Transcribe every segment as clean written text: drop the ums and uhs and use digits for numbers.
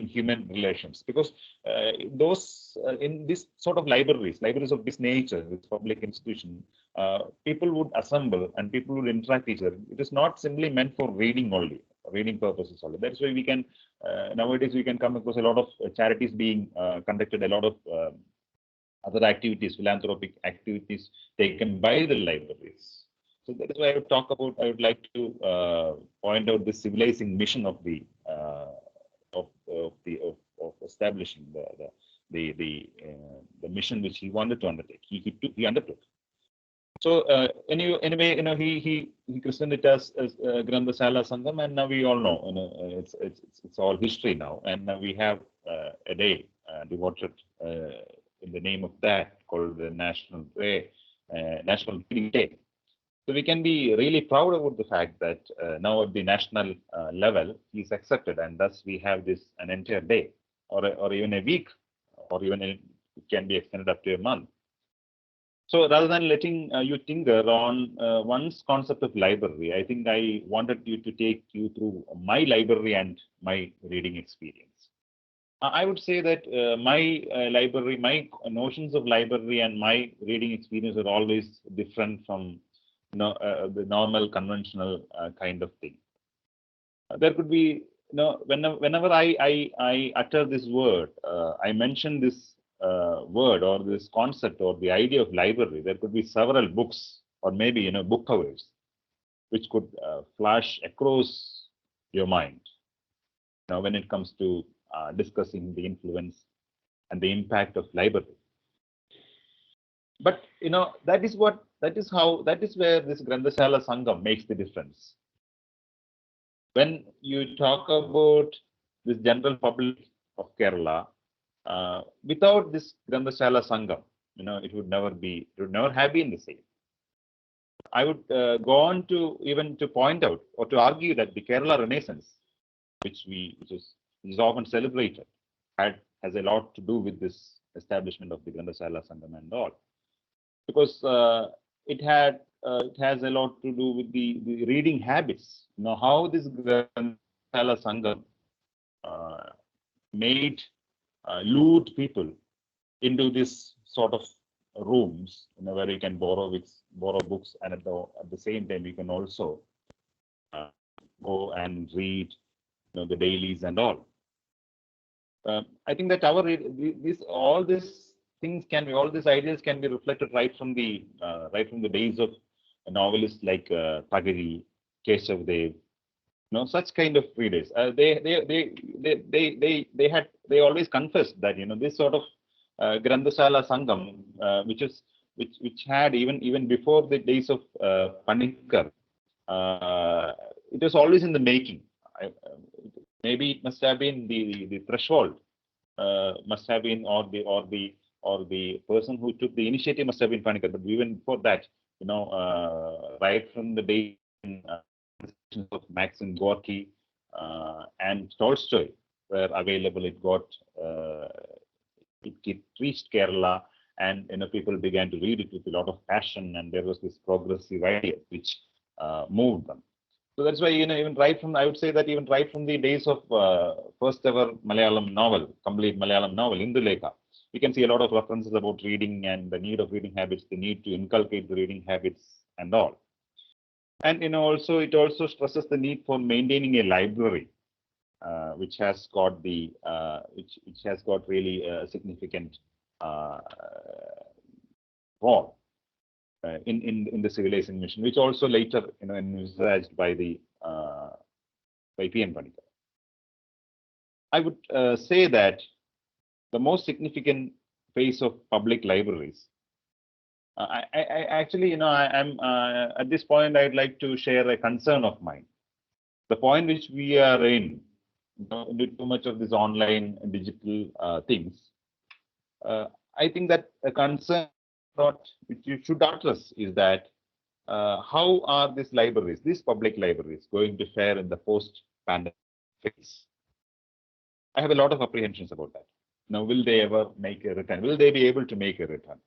human relations, because those in this sort of libraries of this nature, this public institution, people would assemble and people would interact each other. It is not simply meant for reading only, reading purposes only. That's why we can nowadays we can come across a lot of charities being conducted, a lot of other activities, philanthropic activities taken by the libraries. So that is why I would talk about. I would like to point out the civilizing mission of the of establishing the mission which he wanted to undertake. He undertook. So anyway, he christened it as Grandasala Sangam, and now we all know, it's all history now, and now we have a day devoted in the name of that, called the National Reading Day. So we can be really proud about the fact that now at the national level, he's accepted, and thus we have an entire day, or even a week, or even it can be extended up to a month. So rather than letting you tinker on one's concept of library, I think I wanted to take you through my library and my reading experience. I would say that my library, my notions of library and my reading experience are always different from the normal conventional kind of thing. There could be, whenever I utter this word, I mention this word or this concept or the idea of library, there could be several books or maybe book covers which could flash across your mind. Now, when it comes to discussing the influence and the impact of library. But that is where this Grandashala Sangam makes the difference. When you talk about this general public of Kerala, without this Grandashala Sangam, it would never have been the same. I would go on to even to point out or to argue that the Kerala Renaissance, which is often celebrated, has a lot to do with this establishment of the Grandashala Sangam and all, because it has a lot to do with the reading habits. How this Grandashala Sangam lured people into this sort of rooms, where you can borrow books, and at the same time you can also go and read the dailies and all. I think that all these ideas can be reflected right from the days of novelists like Tagari, Keshav Dev, such kind of readers. They always confessed that this sort of Grandashala Sangam, which had even before the days of Panikkar, it was always in the making. Maybe it must have been the threshold, must have been, or the person who took the initiative must have been Panikkar. But even before that, right from the day of Maxim Gorky and Tolstoy were available, it reached Kerala, and people began to read it with a lot of passion, and there was this progressive idea which moved them. So that's why even right from the days of first ever Malayalam novel, complete Malayalam novel, Indulekha, we can see a lot of references about reading and the need of reading habits, the need to inculcate the reading habits and all. And it also stresses the need for maintaining a library, which has got really a significant role in the civilizing mission, which also later envisaged by P.M. Panikkar. I would say that the most significant phase of public libraries. I actually, I'm at this point, I'd like to share a concern of mine. The point which we are in, too much of this online digital things. I think that a concern which you should address is that how are these public libraries, going to fare in the post-pandemic phase? I have a lot of apprehensions about that. Now, will they ever make a return? Will they be able to make a return?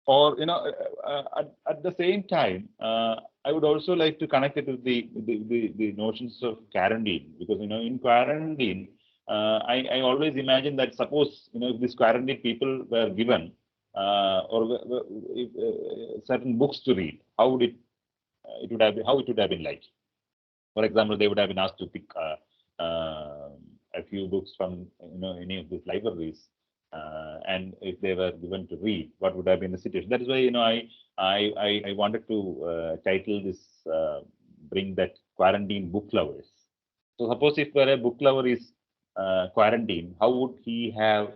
Or at the same time, I would also like to connect it with the notions of quarantine, because in quarantine I always imagine that suppose, if these quarantined people were given certain books to read, how would it would have been, how it would have been like? For example, they would have been asked to pick a few books from any of these libraries, and if they were given to read, what would have been the situation? That is why I wanted to title this bring that quarantine book lovers. So suppose if a book lover is quarantined, how would he have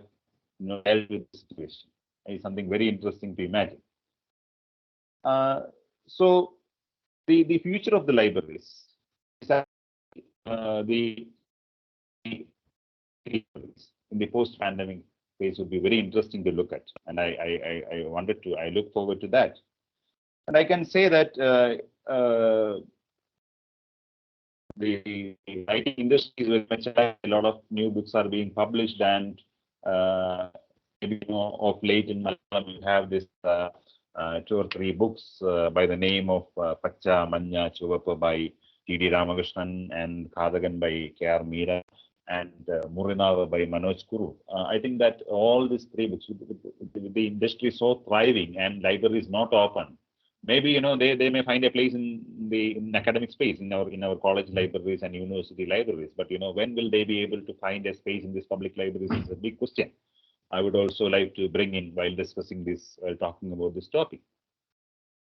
dealt with the situation? It's something very interesting to imagine. So the future of the libraries is the in the post-pandemic phase would be very interesting to look at, and I look forward to that. And I can say that the writing industry is very much alive. A lot of new books are being published, and maybe of late in Malayalam you have this 2 or 3 books by the name of Pacha, Manya, Chuvappa by T.D. Ramakrishnan, and Khadagan by K.R. Meera, and Murinava by Manoj Kuru. I think that all these 3 books, with the industry so thriving and libraries not open, maybe they may find a place in academic space in our college libraries and university libraries. But when will they be able to find a space in these public libraries is a big question. I would also like to bring in while discussing this, talking about this topic.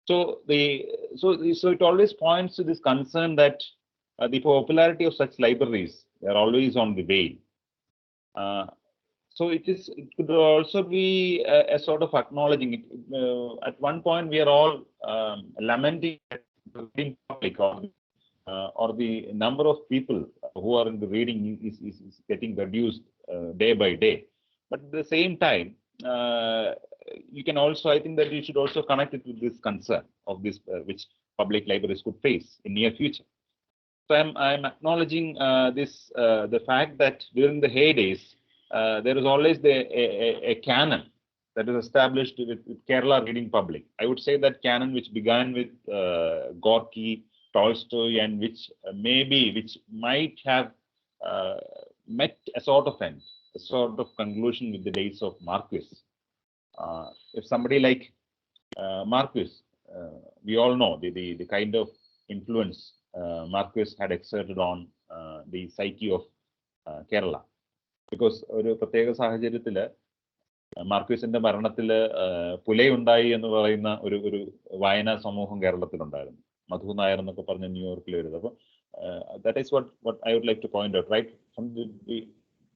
So it always points to this concern that the popularity of such libraries, they are always on the wane. So it could also be a sort of acknowledging it. At one point, we are all lamenting that the reading public or the number of people who are in the reading is getting reduced day by day. But at the same time, you can also, I think that you should also connect it with this concern of this, which public libraries could face in near future. So I'm acknowledging the fact that during the heydays, there is always a canon that is established with Kerala reading public. I would say that canon which began with Gorky, Tolstoy, and which might have met a sort of end, a sort of conclusion with the days of Marquis. If somebody like Marquis, we all know the kind of influence Marquis had exerted on the psyche of Kerala. Because ഒരു പ്രത്യേക സാഹചര്യത്തിൽ മാർക്വീസിന്റെ മരണത്തിൽ പുലയുണ്ടായി എന്ന് പറയുന്ന ഒരു വായനാ സമൂഹം കേരളത്തിലുണ്ടായിരുന്നു. മധു നായർ എന്നൊക്കെ പറഞ്ഞ് ന്യൂയോർക്കിൽ വരുന്നത്. അപ്പോൾ that is what I would like to point out, right? From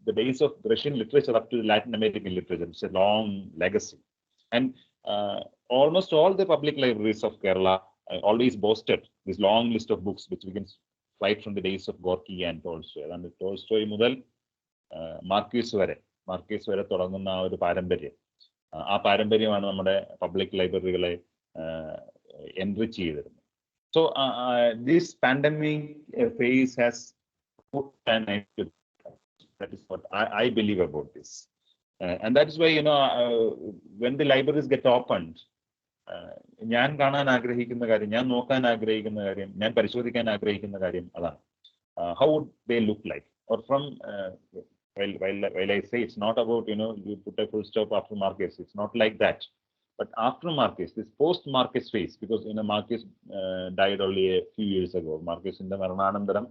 the days of Russian literature up to Latin American literature, it's a long legacy. And almost all the public libraries of Kerala always boasted this long list of books which begins right from the days of Gorky and Tolstoy. And Tolstoy മുതൽ marquis വരെ തുടങ്ങുന്ന ആ ഒരു പാരമ്പര്യം, ആ പാരമ്പര്യമാണ് നമ്മുടെ public ലൈബ്രറികളെ enrich ചെയ്തിരുന്നത്. So this pandemic phase has put an end to that. That is what I believe about this. And that is why, when the libraries get opened, ഞാൻ കാണാൻ ആഗ്രഹിക്കുന്ന കാര്യം, ഞാൻ നോക്കാൻ ആഗ്രഹിക്കുന്ന കാര്യം, ഞാൻ പരിശോധിക്കാൻ ആഗ്രഹിക്കുന്ന കാര്യം അതാണ്. How would they look like? Or from, while I say it's not about, you put a full stop after Marquis, it's not like that. But after Marquis, this post-Marquis phase, because Marquis died only a few years ago. Marquis in the മരണാനന്തരം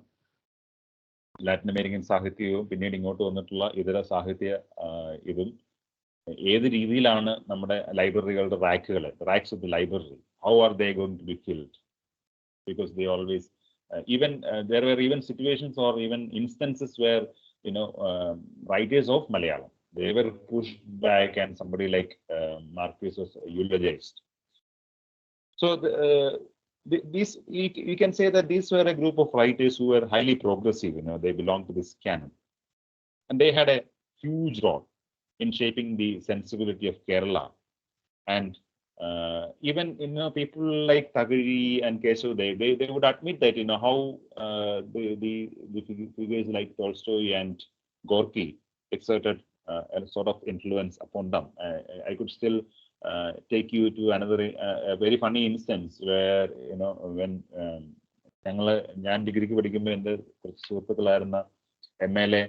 Latin American സാഹിത്യവും പിന്നീട് ഇങ്ങോട്ട് വന്നിട്ടുള്ള ഇതര സാഹിത്യ ഇതും ഏത് രീതിയിലാണ് നമ്മുടെ ലൈബ്രറികളുടെ racks of the library, how are they going to be filled? Because they always even there were even situations or even instances where writers of Malayalam, they were pushed back and somebody like Marquis was eulogized. So these you can say that these were a group of writers who were highly progressive. They belonged to this canon, and they had a huge role in shaping the sensibility of Kerala. And even people like Thagiri and Keshav, they would admit that how the figures like Tolstoy and Gorky exerted a sort of influence upon them. I could still take you to another a very funny instance where when ഞാൻ ഡിഗ്രിക്ക് പഠിക്കുമ്പോൾ എൻ്റെ കുറച്ച് സുഹൃത്തുക്കളായിരുന്ന MLA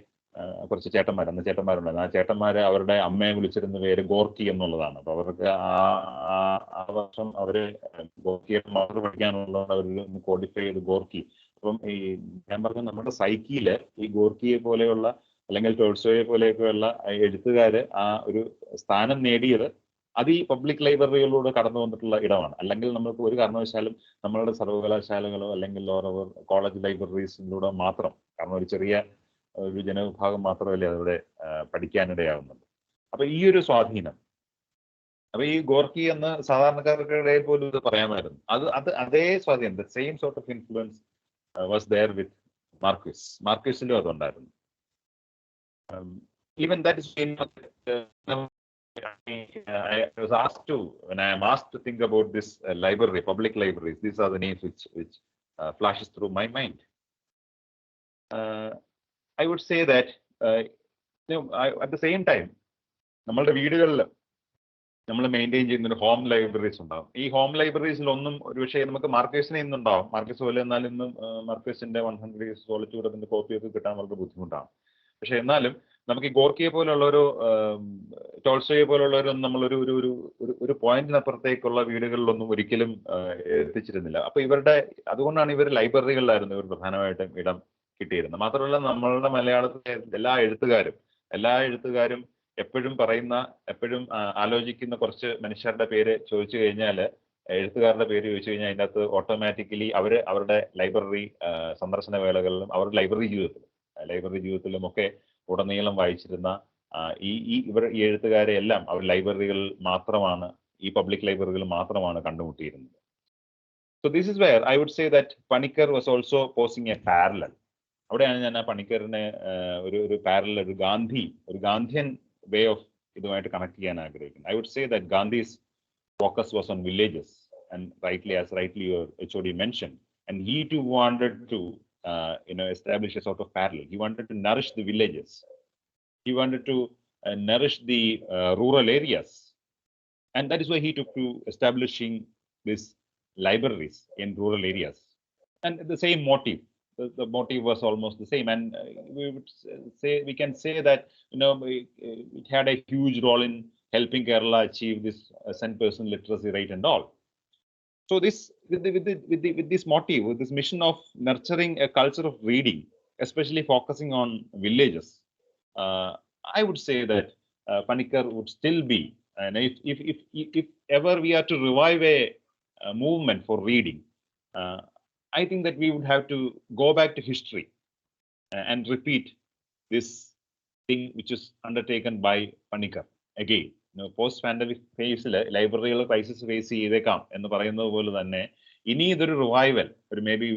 കുറച്ച് ചേട്ടന്മാരുണ്ടായിരുന്നു. ആ ചേട്ടന്മാരെ അവരുടെ അമ്മയെ വിളിച്ചിരുന്ന പേര് ഗോർക്കി എന്നുള്ളതാണ്. അപ്പൊ അവർക്ക് ആ വർഷം അവര് ഗോർക്കിയെ മാത്രം പഠിക്കാനുള്ളതാണ് അവർ കോഡിഫൈ ചെയ്ത് ഗോർക്കി. അപ്പം ഈ ഞാൻ പറഞ്ഞ നമ്മുടെ സൈക്കിയില് ഈ ഗോർക്കിയെ പോലെയുള്ള അല്ലെങ്കിൽ ടോൾസ്റ്റോയെ പോലെയൊക്കെയുള്ള എഴുത്തുകാര് ആ ഒരു സ്ഥാനം നേടിയത് അത് ഈ പബ്ലിക് ലൈബ്രറികളിലൂടെ കടന്നു വന്നിട്ടുള്ള ഇടമാണ്. അല്ലെങ്കിൽ നമുക്ക് ഒരു കാരണവശാലും നമ്മളുടെ സർവകലാശാലകളോ അല്ലെങ്കിൽ കോളേജ് ലൈബ്രറീസിലൂടെ മാത്രം, കാരണം ഒരു ചെറിയ ഒരു ജനവിഭാഗം മാത്രമല്ലേ അവിടെ പഠിക്കാനിടയാവുന്നത്. അപ്പൊ ഈ ഒരു സ്വാധീനം, അപ്പൊ ഈ ഗോർക്കി എന്ന സാധാരണക്കാരുടെ ഇടയിൽ പോലും ഇത് പറയാമായിരുന്നു. അതേ സ്വാധീനം, the same sort of influence was there with മാർക്വസിലും അതുണ്ടായിരുന്നു. Even that is I was asked to, when I am asked to think about this library, public libraries, these are the names which flashes through my mind. I would say that at the same time, നമ്മളുടെ വീടുകളിൽ നമ്മൾ maintain ചെയ്യുന്ന ഒരു home libraries ഉണ്ടാവും. ഈ home ലൈബ്രറീസിലൊന്നും ഒരു പക്ഷേ നമുക്ക് മാർക്കേഴ്സിനെ ഇന്നുണ്ടാവും, മാർക്കേഴ്സ് പോലെ, എന്നാലും ഇന്നും മാർക്കേഴ്സിന്റെ 100 Years Solitude അതിന്റെ കോപ്പിയൊക്കെ കിട്ടാൻ വളരെ ബുദ്ധിമുട്ടാണ്. പക്ഷെ എന്നാലും നമുക്ക് ഈ ഗോർക്കിയെ പോലുള്ള ഒരു ടോൾസ്റ്റോയെ പോലുള്ളവരൊന്നും നമ്മളൊരു ഒരു ഒരു ഒരു പോയിന്റിനപ്പുറത്തേക്കുള്ള വീടുകളിലൊന്നും ഒരിക്കലും എത്തിച്ചിരുന്നില്ല. അപ്പൊ അതുകൊണ്ടാണ് ഇവർ ലൈബ്രറികളിലായിരുന്നു ഇവർ പ്രധാനമായിട്ടും ഇടം കിട്ടിയിരുന്നത്. മാത്രമല്ല നമ്മളുടെ മലയാളത്തിലെ എല്ലാ എഴുത്തുകാരും എപ്പോഴും ആലോചിക്കുന്ന കുറച്ച് മനുഷ്യരുടെ പേര് ചോദിച്ചു കഴിഞ്ഞാൽ, എഴുത്തുകാരുടെ പേര് ചോദിച്ചു കഴിഞ്ഞാൽ അതിൻ്റെ അകത്ത് ഓട്ടോമാറ്റിക്കലി അവരുടെ ലൈബ്രറി സന്ദർശന വേളകളിലും അവരുടെ ലൈബ്രറി ജീവിതത്തിലും ഒക്കെ ഉടനീളം വായിച്ചിരുന്ന ഈ എഴുത്തുകാരെ എല്ലാം അവർ ലൈബ്രറികളിൽ മാത്രമാണ്, ഈ പബ്ലിക് ലൈബ്രറികളിൽ മാത്രമാണ് കണ്ടുമുട്ടിയിരുന്നത്. So this is where I would say that Panicker was also posing a parallel. അവിടെയാണ് ഞാൻ ആ പണിക്കറിനെ ഒരു പാരലൽ, ഒരു ഗാന്ധിയൻ വേ ഓഫ് ഇതുമായിട്ട് കണക്ട് ചെയ്യാൻ ആഗ്രഹിക്കുന്നത്. I would say that Gandhi's focus was on villages, and rightly your HOD mentioned, and he too wanted to establish a sort of parallel. He wanted to nourish the villages. He wanted to nourish the rural areas, and that is why he took to establishing these libraries in rural areas. And the same motive, the motive was almost the same, and we can say that it had a huge role in helping Kerala achieve this 100% literacy rate and all. So this, with this motive, with this mission of nurturing a culture of reading, especially focusing on villages, I would say that Panikkar would still be, and if ever we are to revive a movement for reading, I think that we would have to go back to history and repeat this thing which is undertaken by Panikkar again. Post pandemic ഫേസിൽ ലൈബ്രറികൾ crisis face ചെയ്തേക്കാം എന്ന് പറയുന്നത് പോലെ തന്നെ ഇനി ഇതൊരു revival, ഒരു മേ ബി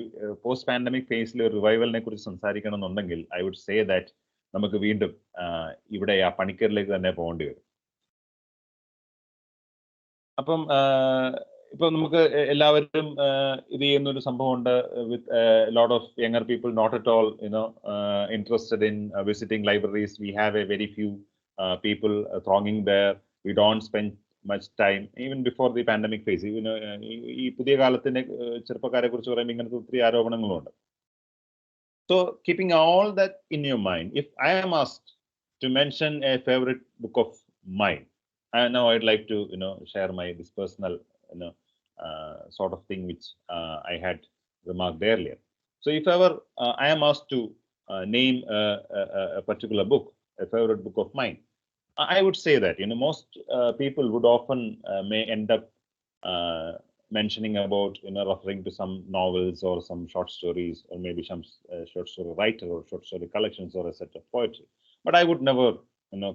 പോസ്റ്റ് പാൻഡമിക് ഫേസിൽ ഒരു റിവൈവലിനെ കുറിച്ച് സംസാരിക്കണം എന്നുണ്ടെങ്കിൽ ഐ വുഡ് സേ ദാറ്റ് നമുക്ക് വീണ്ടും ഇവിടെ ആ പണിക്കറിലേക്ക് തന്നെ പോകേണ്ടി വരും. അപ്പം ഇപ്പൊ നമുക്ക് എല്ലാവരും ഇത് ചെയ്യുന്ന ഒരു സംഭവമുണ്ട്, with lot of younger people not at all interested in visiting libraries. We have a very few people thronging there. We don't spend much time even before the pandemic phase. ഈ പുതിയ കാലത്തിന്റെ ചെറുപ്പക്കാരെ കുറിച്ച് പറയുമ്പോൾ ഇങ്ങനത്തെ ഒത്തിരി ആരോപണങ്ങളുണ്ട്. So keeping all that in your mind, if I am asked to mention a favorite book of mine, now I'd like to share this personal sort of thing which I had remarked earlier. So if ever I am asked to name a particular book, a favorite book of mine, I would say that most people would often may end up mentioning about referring to some novels or some short stories, or maybe some short story writer or short story collections or a set of poetry, but I would never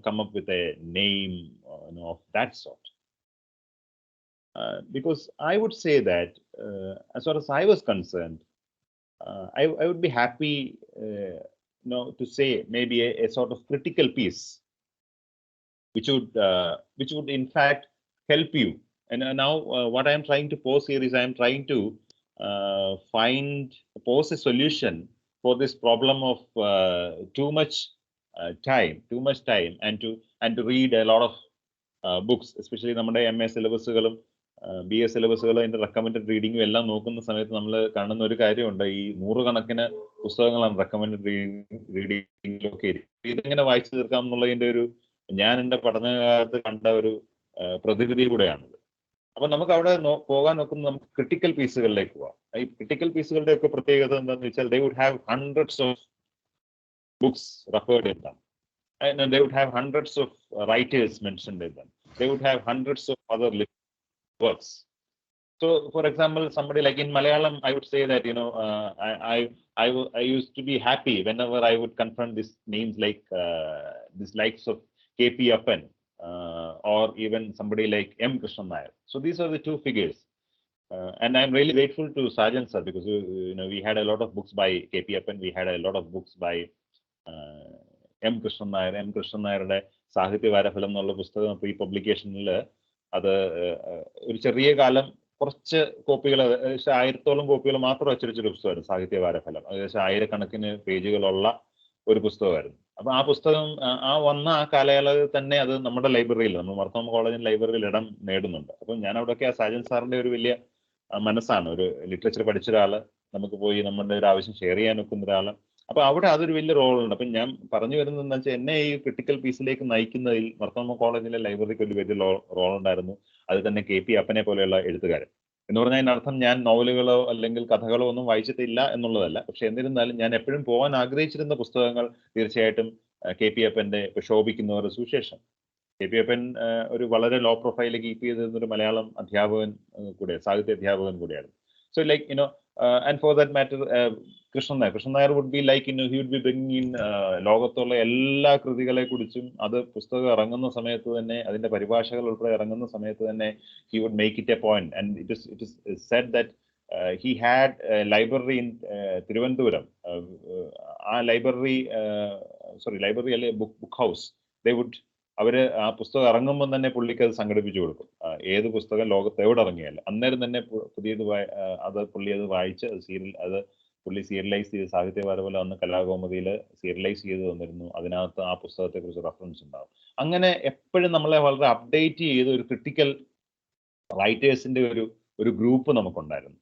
come up with a name of that sort, because I would say that as far as I was concerned, I would be happy to say maybe a sort of critical piece which would in fact help you. And now what I am trying to pose here is I am trying to pose a solution for this problem of too much time and to read a lot of books, especially നമ്മുടെ MA സിലബസുകളും BA സിലബസുകളും അതിന്റെ recommended റീഡിങ്ങും എല്ലാം നോക്കുന്ന സമയത്ത് നമ്മൾ കാണുന്ന ഒരു കാര്യമുണ്ട്. ഈ 100 കണക്കിന് പുസ്തകങ്ങളാണ് റെക്കമെൻഡ് റീഡിങ്ങിലൊക്കെ ഇതെങ്ങനെ വായിച്ചു തീർക്കാം എന്നുള്ളതിന്റെ ഒരു ഞാൻ എൻ്റെ പഠനകാലത്ത് കണ്ട ഒരു പ്രതിവിധി കൂടെയാണിത്. അപ്പൊ നമുക്ക് അവിടെ പോകാൻ നോക്കുന്നത് നമുക്ക് ക്രിട്ടിക്കൽ പീസുകളിലേക്ക് പോവാം. ഈ ക്രിട്ടിക്കൽ പീസുകളുടെ ഒക്കെ പ്രത്യേകത എന്താണെന്ന് വെച്ചാൽ they would have hundreds of books referred in them, and they would have hundreds of writers mentioned in them. They would have hundreds of other works. So, for example, somebody like in Malayalam, I would say that I used to be happy whenever I would confront these names like these likes of K.P. Appan or even somebody like M. Krishnan Nair. So these are the two figures, and I'm really grateful to Sajan sir because we had a lot of books by K.P. Appan, we had a lot of books by M. Krishnan Nair. M. Krishnan Nair's Sahitya Varafalam എന്നുള്ള പുസ്തകം pre-publicationൽ അത് ഒരു ചെറിയ കാലം കുറച്ച് കോപ്പികൾ ഏകദേശം 1000-ഓളം കോപ്പികൾ മാത്രം അച്ചടിച്ചൊരു പുസ്തകമായിരുന്നു സാഹിത്യ വാരഫലം. ഏകദേശം 1000-കണക്കിന് പേജുകളുള്ള ഒരു പുസ്തകമായിരുന്നു. അപ്പൊ ആ പുസ്തകം വന്ന ആ കാലയളവിൽ തന്നെ അത് നമ്മുടെ ലൈബ്രറിയിൽ, നമ്മൾ മർത്തോമ കോളേജിൽ ലൈബ്രറിയിൽ ഇടം നേടുന്നുണ്ട്. അപ്പം ഞാൻ അവിടെയൊക്കെ ആ സാജൻ സാറിന്റെ ഒരു വലിയ മനസ്സാണ്. ഒരു ലിറ്ററേച്ചർ പഠിച്ച ഒരാള്, നമുക്ക് പോയി നമ്മുടെ ഒരു ആവശ്യം ഷെയർ ചെയ്യാൻ വെക്കുന്ന ഒരാള്. അപ്പൊ അവിടെ അതൊരു വലിയ റോളുണ്ട്. അപ്പൊ ഞാൻ പറഞ്ഞു വരുന്നത് എന്താ വെച്ചാൽ എന്നെ ഈ ക്രിട്ടിക്കൽ പീസിലേക്ക് നയിക്കുന്നതിൽ മർത്തോമ കോളേജിലെ ലൈബ്രറിക്ക് ഒരു വലിയ റോൾ ഉണ്ടായിരുന്നു. അത് തന്നെ K.P. അപ്പനെ പോലെയുള്ള എഴുത്തുകാരൻ എന്ന് പറഞ്ഞാൽ അതിനർത്ഥം ഞാൻ നോവലുകളോ അല്ലെങ്കിൽ കഥകളോ ഒന്നും വായിച്ചിട്ടില്ല എന്നുള്ളതല്ല. പക്ഷെ എന്നിരുന്നാലും ഞാൻ എപ്പോഴും പോകാൻ ആഗ്രഹിച്ചിരുന്ന പുസ്തകങ്ങൾ തീർച്ചയായിട്ടും K.P. അപ്പന്റെ ശോഭിക്കുന്നവരുടെ സുവിശേഷം. K.P. അപ്പൻ ഒരു വളരെ ലോ പ്രൊഫൈൽ കീപ്പ് ചെയ്തിരുന്ന ഒരു മലയാളം അധ്യാപകൻ കൂടെ, സാഹിത്യ അധ്യാപകൻ കൂടെയായിരുന്നു. So like and for that matter Krishnan Nair would be like he would be bringing in ലോകത്തുള്ള എല്ലാ കൃതികളെ കുറിച്ചും അത് പുസ്തകം ഇറങ്ങുന്ന സമയത്ത് തന്നെ അതിന്റെ പരിഭാഷകൾ ഉൾപ്പെടെ ഇറങ്ങുന്ന സമയത്ത് തന്നെ he would make it a point, and it is said that he had a library in Thiruvananthapuram. ആ library അല്ലെ book house, they would അവര് ആ പുസ്തകം ഇറങ്ങുമ്പോൾ തന്നെ പുള്ളിക്ക് അത് സംഘടിപ്പിച്ചു കൊടുക്കും. ഏത് പുസ്തകം ലോകത്ത് എവിടെ ഇറങ്ങിയാലും അന്നേരം തന്നെ പുതിയത് പുള്ളി അത് വായിച്ച് അത് പുള്ളി സീരിയലൈസ് ചെയ്ത് സാഹിത്യ വാരഫലം അന്ന് കലാകൗമുദിയിൽ സീരിയലൈസ് ചെയ്ത് തന്നിരുന്നു. അതിനകത്ത് ആ പുസ്തകത്തെ കുറിച്ച് റെഫറൻസ് ഉണ്ടാവും. അങ്ങനെ എപ്പോഴും നമ്മളെ വളരെ അപ്ഡേറ്റ് ചെയ്ത് ഒരു ക്രിട്ടിക്കൽ റൈറ്റേഴ്സിന്റെ ഒരു ഗ്രൂപ്പ് നമുക്കുണ്ടായിരുന്നു.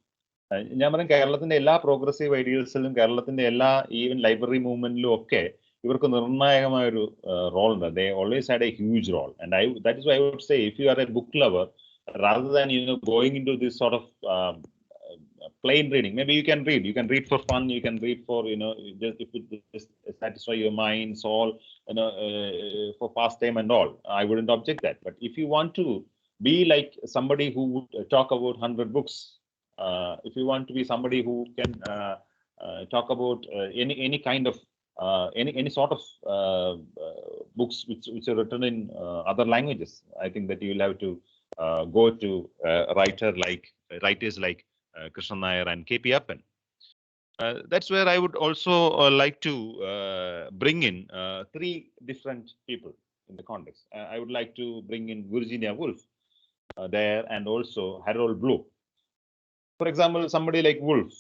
ഞാൻ പറയും കേരളത്തിന്റെ എല്ലാ പ്രോഗ്രസീവ് ഐഡിയൽസിലും കേരളത്തിന്റെ എല്ലാ ഈവൻ ലൈബ്രറി മൂവ്മെന്റിലും ഒക്കെ ഇവർക്ക് നിർണായകമായ ഒരു റോൾ ഉണ്ട്. They always had a huge role, and that is why I would say if you are a book lover, rather than going into this sort of plain reading, maybe you can read for fun, you can read for just if it just satisfy your mind, soul, for pastime and all. I wouldn't object that. But if you want to be like somebody who would talk about 100 books, if you want to be somebody who can talk about any kind of any sort of books which are written in other languages, I think that you will have to go to writers like Krishnan Nair and K.P. Appan. That's where I would also like to bring in 3 different people in the context. I would like to bring in Virginia Woolf there, and also Harold Bloom. For example, somebody like Woolf,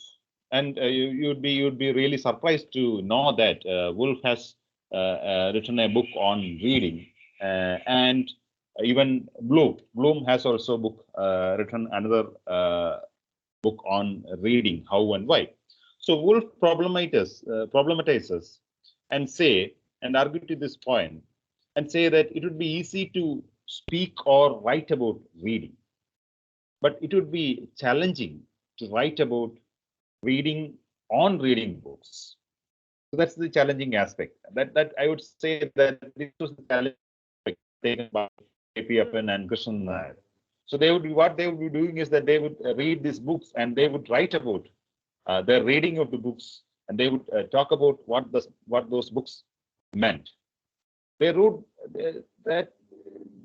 and you'd be really surprised to know that Woolf has written a book on reading, and even Bloom has also written another book on reading, how and why. So Woolf problematizes and argue to this point and say that it would be easy to speak or write about reading, but it would be challenging to write about reading on reading books. So that's the challenging aspect. That I would say that this was the challenge taken by K.P. Appan and Krishnan Nair. So what they would be doing is that they would read these books and they would write about their reading of the books, and they would talk about what those books meant. They wrote that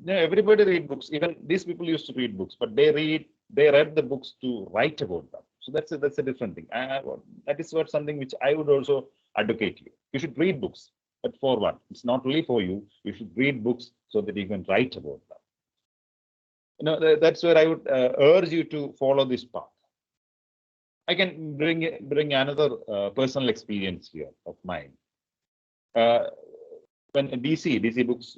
everybody read books. Even these people used to read books, but they read the books to write about them. So that's a different thing. That is something which I would also advocate you. You should read books, but for what? It's not only for you. You should read books so that you can write about them. That's where I would urge you to follow this path. I can bring another personal experience here of mine. When DC Books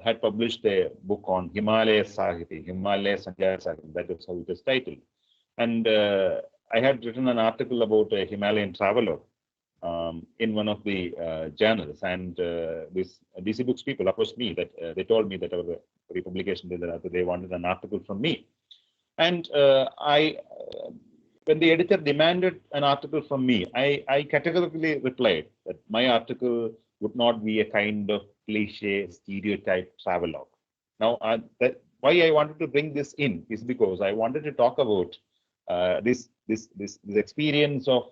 had published a book on Himalaya Sanjaya Sahiti, that is how it is titled. And I had written an article about a Himalayan traveler. in one of the journals, and this DC Books people approached me that they told me that our republication they wanted an article from me, and when the editor demanded an article from me, I categorically replied that my article would not be a kind of cliche stereotype travelogue. Now, why I wanted to bring this in is because I wanted to talk about this experience of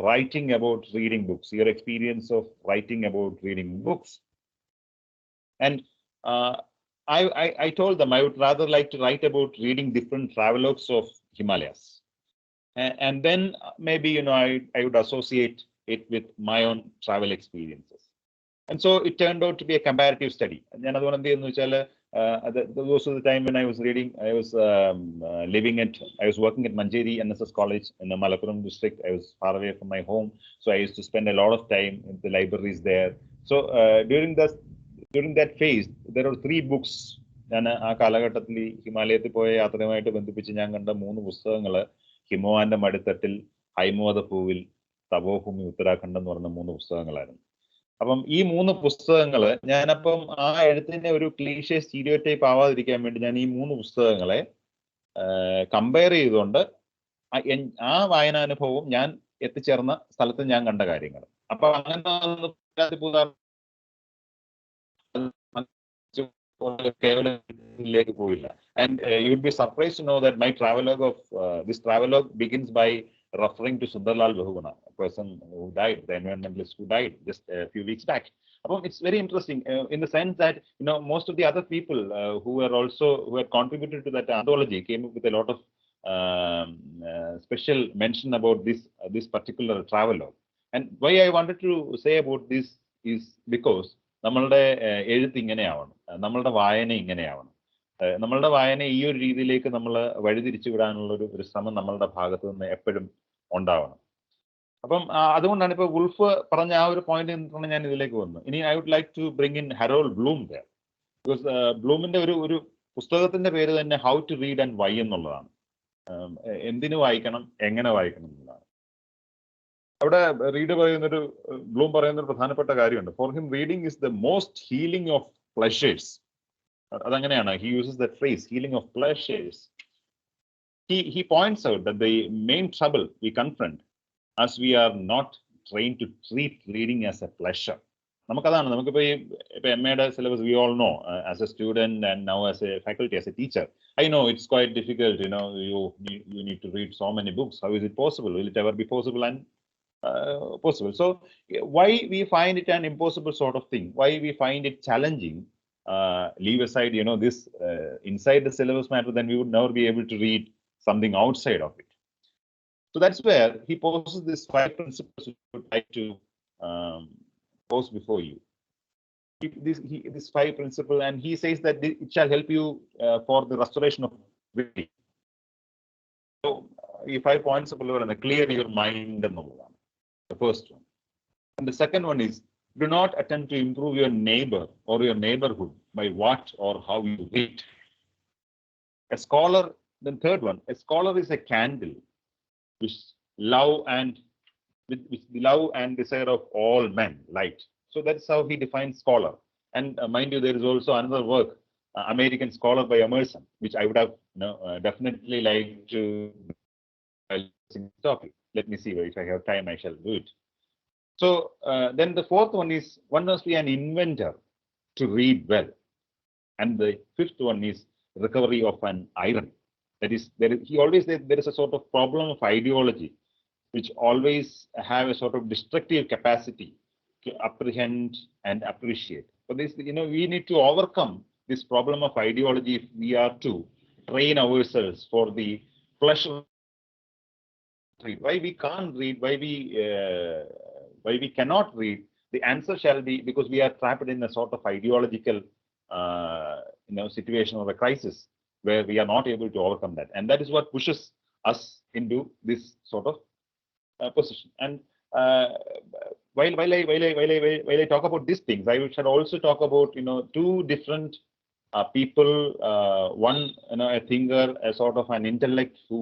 writing about reading books, your experience of writing about reading books. And I told them I would rather like to write about reading different travelogues of Himalayas. And then maybe, I would associate it with my own travel experiences. And so it turned out to be a comparative study. Those was the time when I was reading, I was I was working at Manjeri NSS College in the Malappuram district. I was far away from my home. So I used to spend a lot of time in the libraries there. So during that phase, there were 3 books. ഹിമാലയത്തിൽ പോയ യാത്രയുമായിട്ട് ബന്ധിപ്പിച്ച് ഞാൻ കണ്ട 3 പുസ്തകങ്ങൾ ഹിമവാന്റെ മടിത്തട്ടിൽ, ഹൈമവത പൂവിൽ, തപോഭൂമി ഉത്തരാഖണ്ഡ് എന്ന് പറഞ്ഞ 3 പുസ്തകങ്ങളായിരുന്നു. അപ്പം ഈ 3 പുസ്തകങ്ങള് ഞാനപ്പം ആ എഴുത്തിന്റെ ഒരു ക്ലീഷേ സ്റ്റീരിയോടൈപ്പ് ആവാതിരിക്കാൻ വേണ്ടി ഞാൻ ഈ 3 പുസ്തകങ്ങളെ കമ്പയർ ചെയ്തുകൊണ്ട് ആ വായനാനുഭവവും ഞാൻ എത്തിച്ചേർന്ന സ്ഥലത്ത് ഞാൻ കണ്ട കാര്യങ്ങൾ. അപ്പൊ അങ്ങനെ കേവലത്തിലേക്ക് പോയില്ല. And you would be surprised to know that my travelogue of this travelogue begins by referring to Sundarlal Bahuguna, a person who died, the environmentalist who died just a few weeks back. It's very interesting in the sense that most of the other people who had contributed to that anthology came up with a lot of special mention about this particular travelogue. And why I wanted to say about this is because നമ്മളുടെ എഴുത്ത് ഇങ്ങനെയാവണം, നമ്മളുടെ വായന ഇങ്ങനെയാവണം. നമ്മളുടെ വായന ഈ ഒരു രീതിയിലേക്ക് നമ്മൾ വഴിതിരിച്ചു വിടാനുള്ള ഒരു ശ്രമം നമ്മളുടെ ഭാഗത്ത് നിന്ന് എപ്പോഴും ഉണ്ടാവണം. അപ്പം അതുകൊണ്ടാണ് ഇപ്പൊ വുൾഫ് പറഞ്ഞ ആ ഒരു പോയിന്റ് നിന്നാണ് ഞാൻ ഇതിലേക്ക് വന്നത്. ഇനി I would like to bring in Harold Bloom there, because ബ്ലൂമിന്റെ ഒരു പുസ്തകത്തിന്റെ പേര് തന്നെ how to read and why എന്നുള്ളതാണ്. എന്തിനു വായിക്കണം, എങ്ങനെ വായിക്കണം എന്നുള്ളതാണ്. അവിടെ ബ്ലൂം പറയുന്നൊരു പ്രധാനപ്പെട്ട കാര്യമുണ്ട്. For him reading is the most healing of pleasures. അതങ്ങനെയാണ്, he uses the phrase healing of pleasures. He points out that the main trouble we confront as we are not trained to treat reading as a pleasure. നമുക്കിപ്പോ ഇപ്പൊ MA syllabus we all know as a student and now as a faculty, as a teacher. I know it's quite difficult, you need to read so many books. How is it possible? Will it ever be possible? And possible. So why we find it an impossible sort of thing? Why we find it challenging? Leave aside, this inside the syllabus matter, then we would never be able to read something outside of it. So that's where he poses these 5 principles which I would like to pose before you. This 5 principle, and he says that it shall help you for the restoration of witty. So, if 5 points are clear your mind, the first one. And the second one is, do not attempt to improve your neighbor or your neighborhood by what or how you read. A scholar, the third one, a scholar is a candle which love and desire of all men light. So that's how he defines scholar. And mind you, there is also another work, American Scholar by Emerson, which I would have definitely liked to topic. Let me see if I have time, I shall do it. So then the fourth one is, one must be an inventor to read well. And the fifth one is recovery of an irony. That is, he always says there is a sort of problem of ideology, which always have a sort of destructive capacity to apprehend and appreciate. For this, we need to overcome this problem of ideology if we are to train ourselves for the pleasure. Why we can't read, why we cannot read, the answer shall be because we are trapped in a sort of ideological situation or a crisis where we are not able to overcome that, and that is what pushes us into this sort of position. And while I talk about these things, I shall also talk about 2 different people. One, a thinker, a sort of an intellect who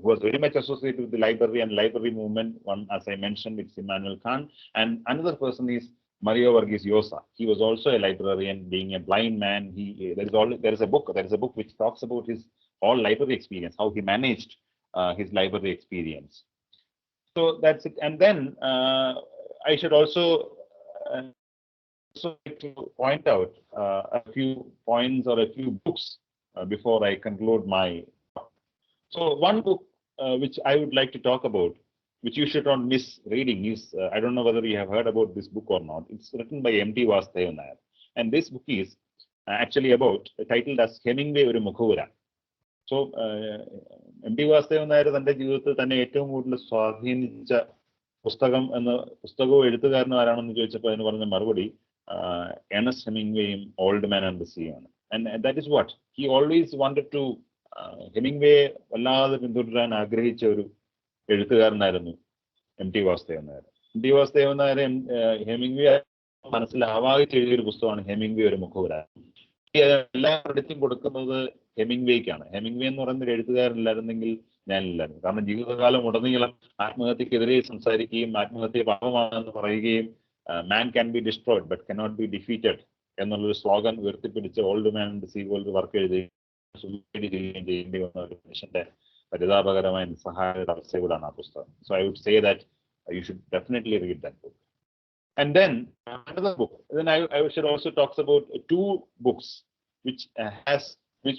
who was very much associated with the library and library movement. One, as I mentioned, it's Immanuel Kant, and another person is Mario Varghese Llosa. He was also a librarian, being a blind man. There is a book which talks about his whole library experience, how he managed his library experience. So that's it. And then I should also like to point out a few points or a few books before I conclude my talk. So one book which I would like to talk about, which you should not miss reading, is I don't know whether you have heard about this book or not. It's written by M.T. Vasudevan Nair, and this book is actually titled as Hemingway Oru Mukhuvara. So M.T. Vasudevan Nair തന്റെ ജീവിതത്തിൽ തന്നെ ഏറ്റവും കൂടുതൽ സ്വാധീനിച്ച പുസ്തകവും എഴുത്തുകാരനും ആരാണെന്ന് ചോദിച്ചപ്പോൾ അതിന് പറഞ്ഞ മറുപടി Ernest Hemingwayയും Old Man and the Sea ആണ്. And that is what he always wanted to Hemingway വല്ലാതെ പിന്തുടരാൻ ആഗ്രഹിച്ച ഒരു എഴുത്തുകാരനായിരുന്നു M.T. Vasudevan Nair. M.T. Vasudevan Nair Hemingway മനസ്സിൽ ആവാഹിച്ച് എഴുതിയൊരു പുസ്തകമാണ് ഹെമിംഗ്വേ ഒരു മുഖവുര. എല്ലാ ക്രെഡിറ്റും കൊടുക്കുന്നത് ഹെമിംഗ്വേക്കാണ്. ഹെമിംഗ്വേ എന്ന് പറയുന്ന ഒരു എഴുത്തുകാരനില്ലായിരുന്നെങ്കിൽ ഞാനില്ലായിരുന്നു. കാരണം ജീവിതകാലം ഉടനീളം ആത്മഹത്യക്കെതിരെ സംസാരിക്കുകയും ആത്മഹത്യ പാപമാണെന്ന് പറയുകയും man can be destroyed but cannot be defeated എന്നുള്ളൊരു സ്ലോഗൻ ഉയർത്തിപ്പിടിച്ച് old man and the see പോലൊരു വർക്ക് എഴുതുകയും ചെയ്യേണ്ടി വന്ന ഒരു മനുഷ്യന്റെ പരിതാപകരമായ നിസ്സഹായത അവസ്ഥ കൂടാണ് ആ പുസ്തകം. So I would say that you should definitely read that book. And then another book. Then I should also talk about two books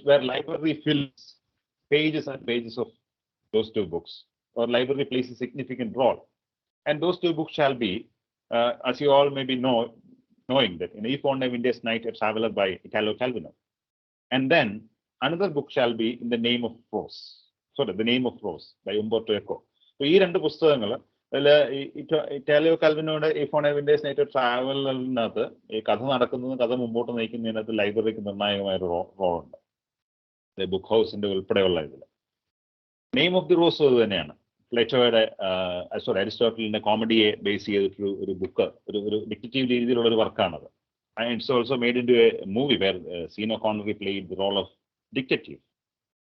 where library fills pages and pages of those two books, or library plays a significant role. And those two books shall be, as you all may be knowing that, If on a Windless Night, a Traveler by Italo Calvino. And then another book shall be In the Name of Rose. The Name of Rose by Umberto Eco. So ഈ രണ്ട് പുസ്തകങ്ങൾ Italo കാൽവിനോയുടെ if on a winter's night ട്രാവലിനകത്ത് ഈ കഥ നടക്കുന്നതും കഥ മുമ്പോട്ട് നയിക്കുന്നതിനകത്ത് ലൈബ്രറിക്ക് നിർണായകമായ ഒരു റോളുണ്ട്. ബുക്ക് ഹൗസിന്റെ ഉൾപ്പെടെയുള്ള ഇതിൽ നെയിം ഓഫ് ദി റോസ് അത് തന്നെയാണ്. അരിസ്റ്റോട്ടലിന്റെ കോമഡിയെ ബേസ് ചെയ്തിട്ടൊരു ഒരു ബുക്ക്, ഒരു ഡിറ്റക്റ്റീവ് രീതിയിലുള്ള ഒരു വർക്കാണത്. It's also made into a movie where Sean Connery played the role of detective.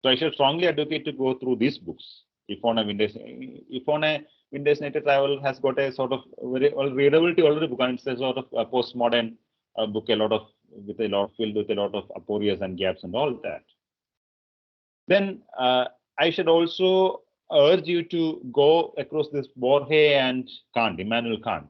So I should strongly advocate to go through these books. If on a Windless Night Travel has got a sort of very readability already book, and it's a sort of a postmodern book, filled with a lot of aporias and gaps and all that. Then I should also urge you to go across this Varghese and Kant, Immanuel Kant.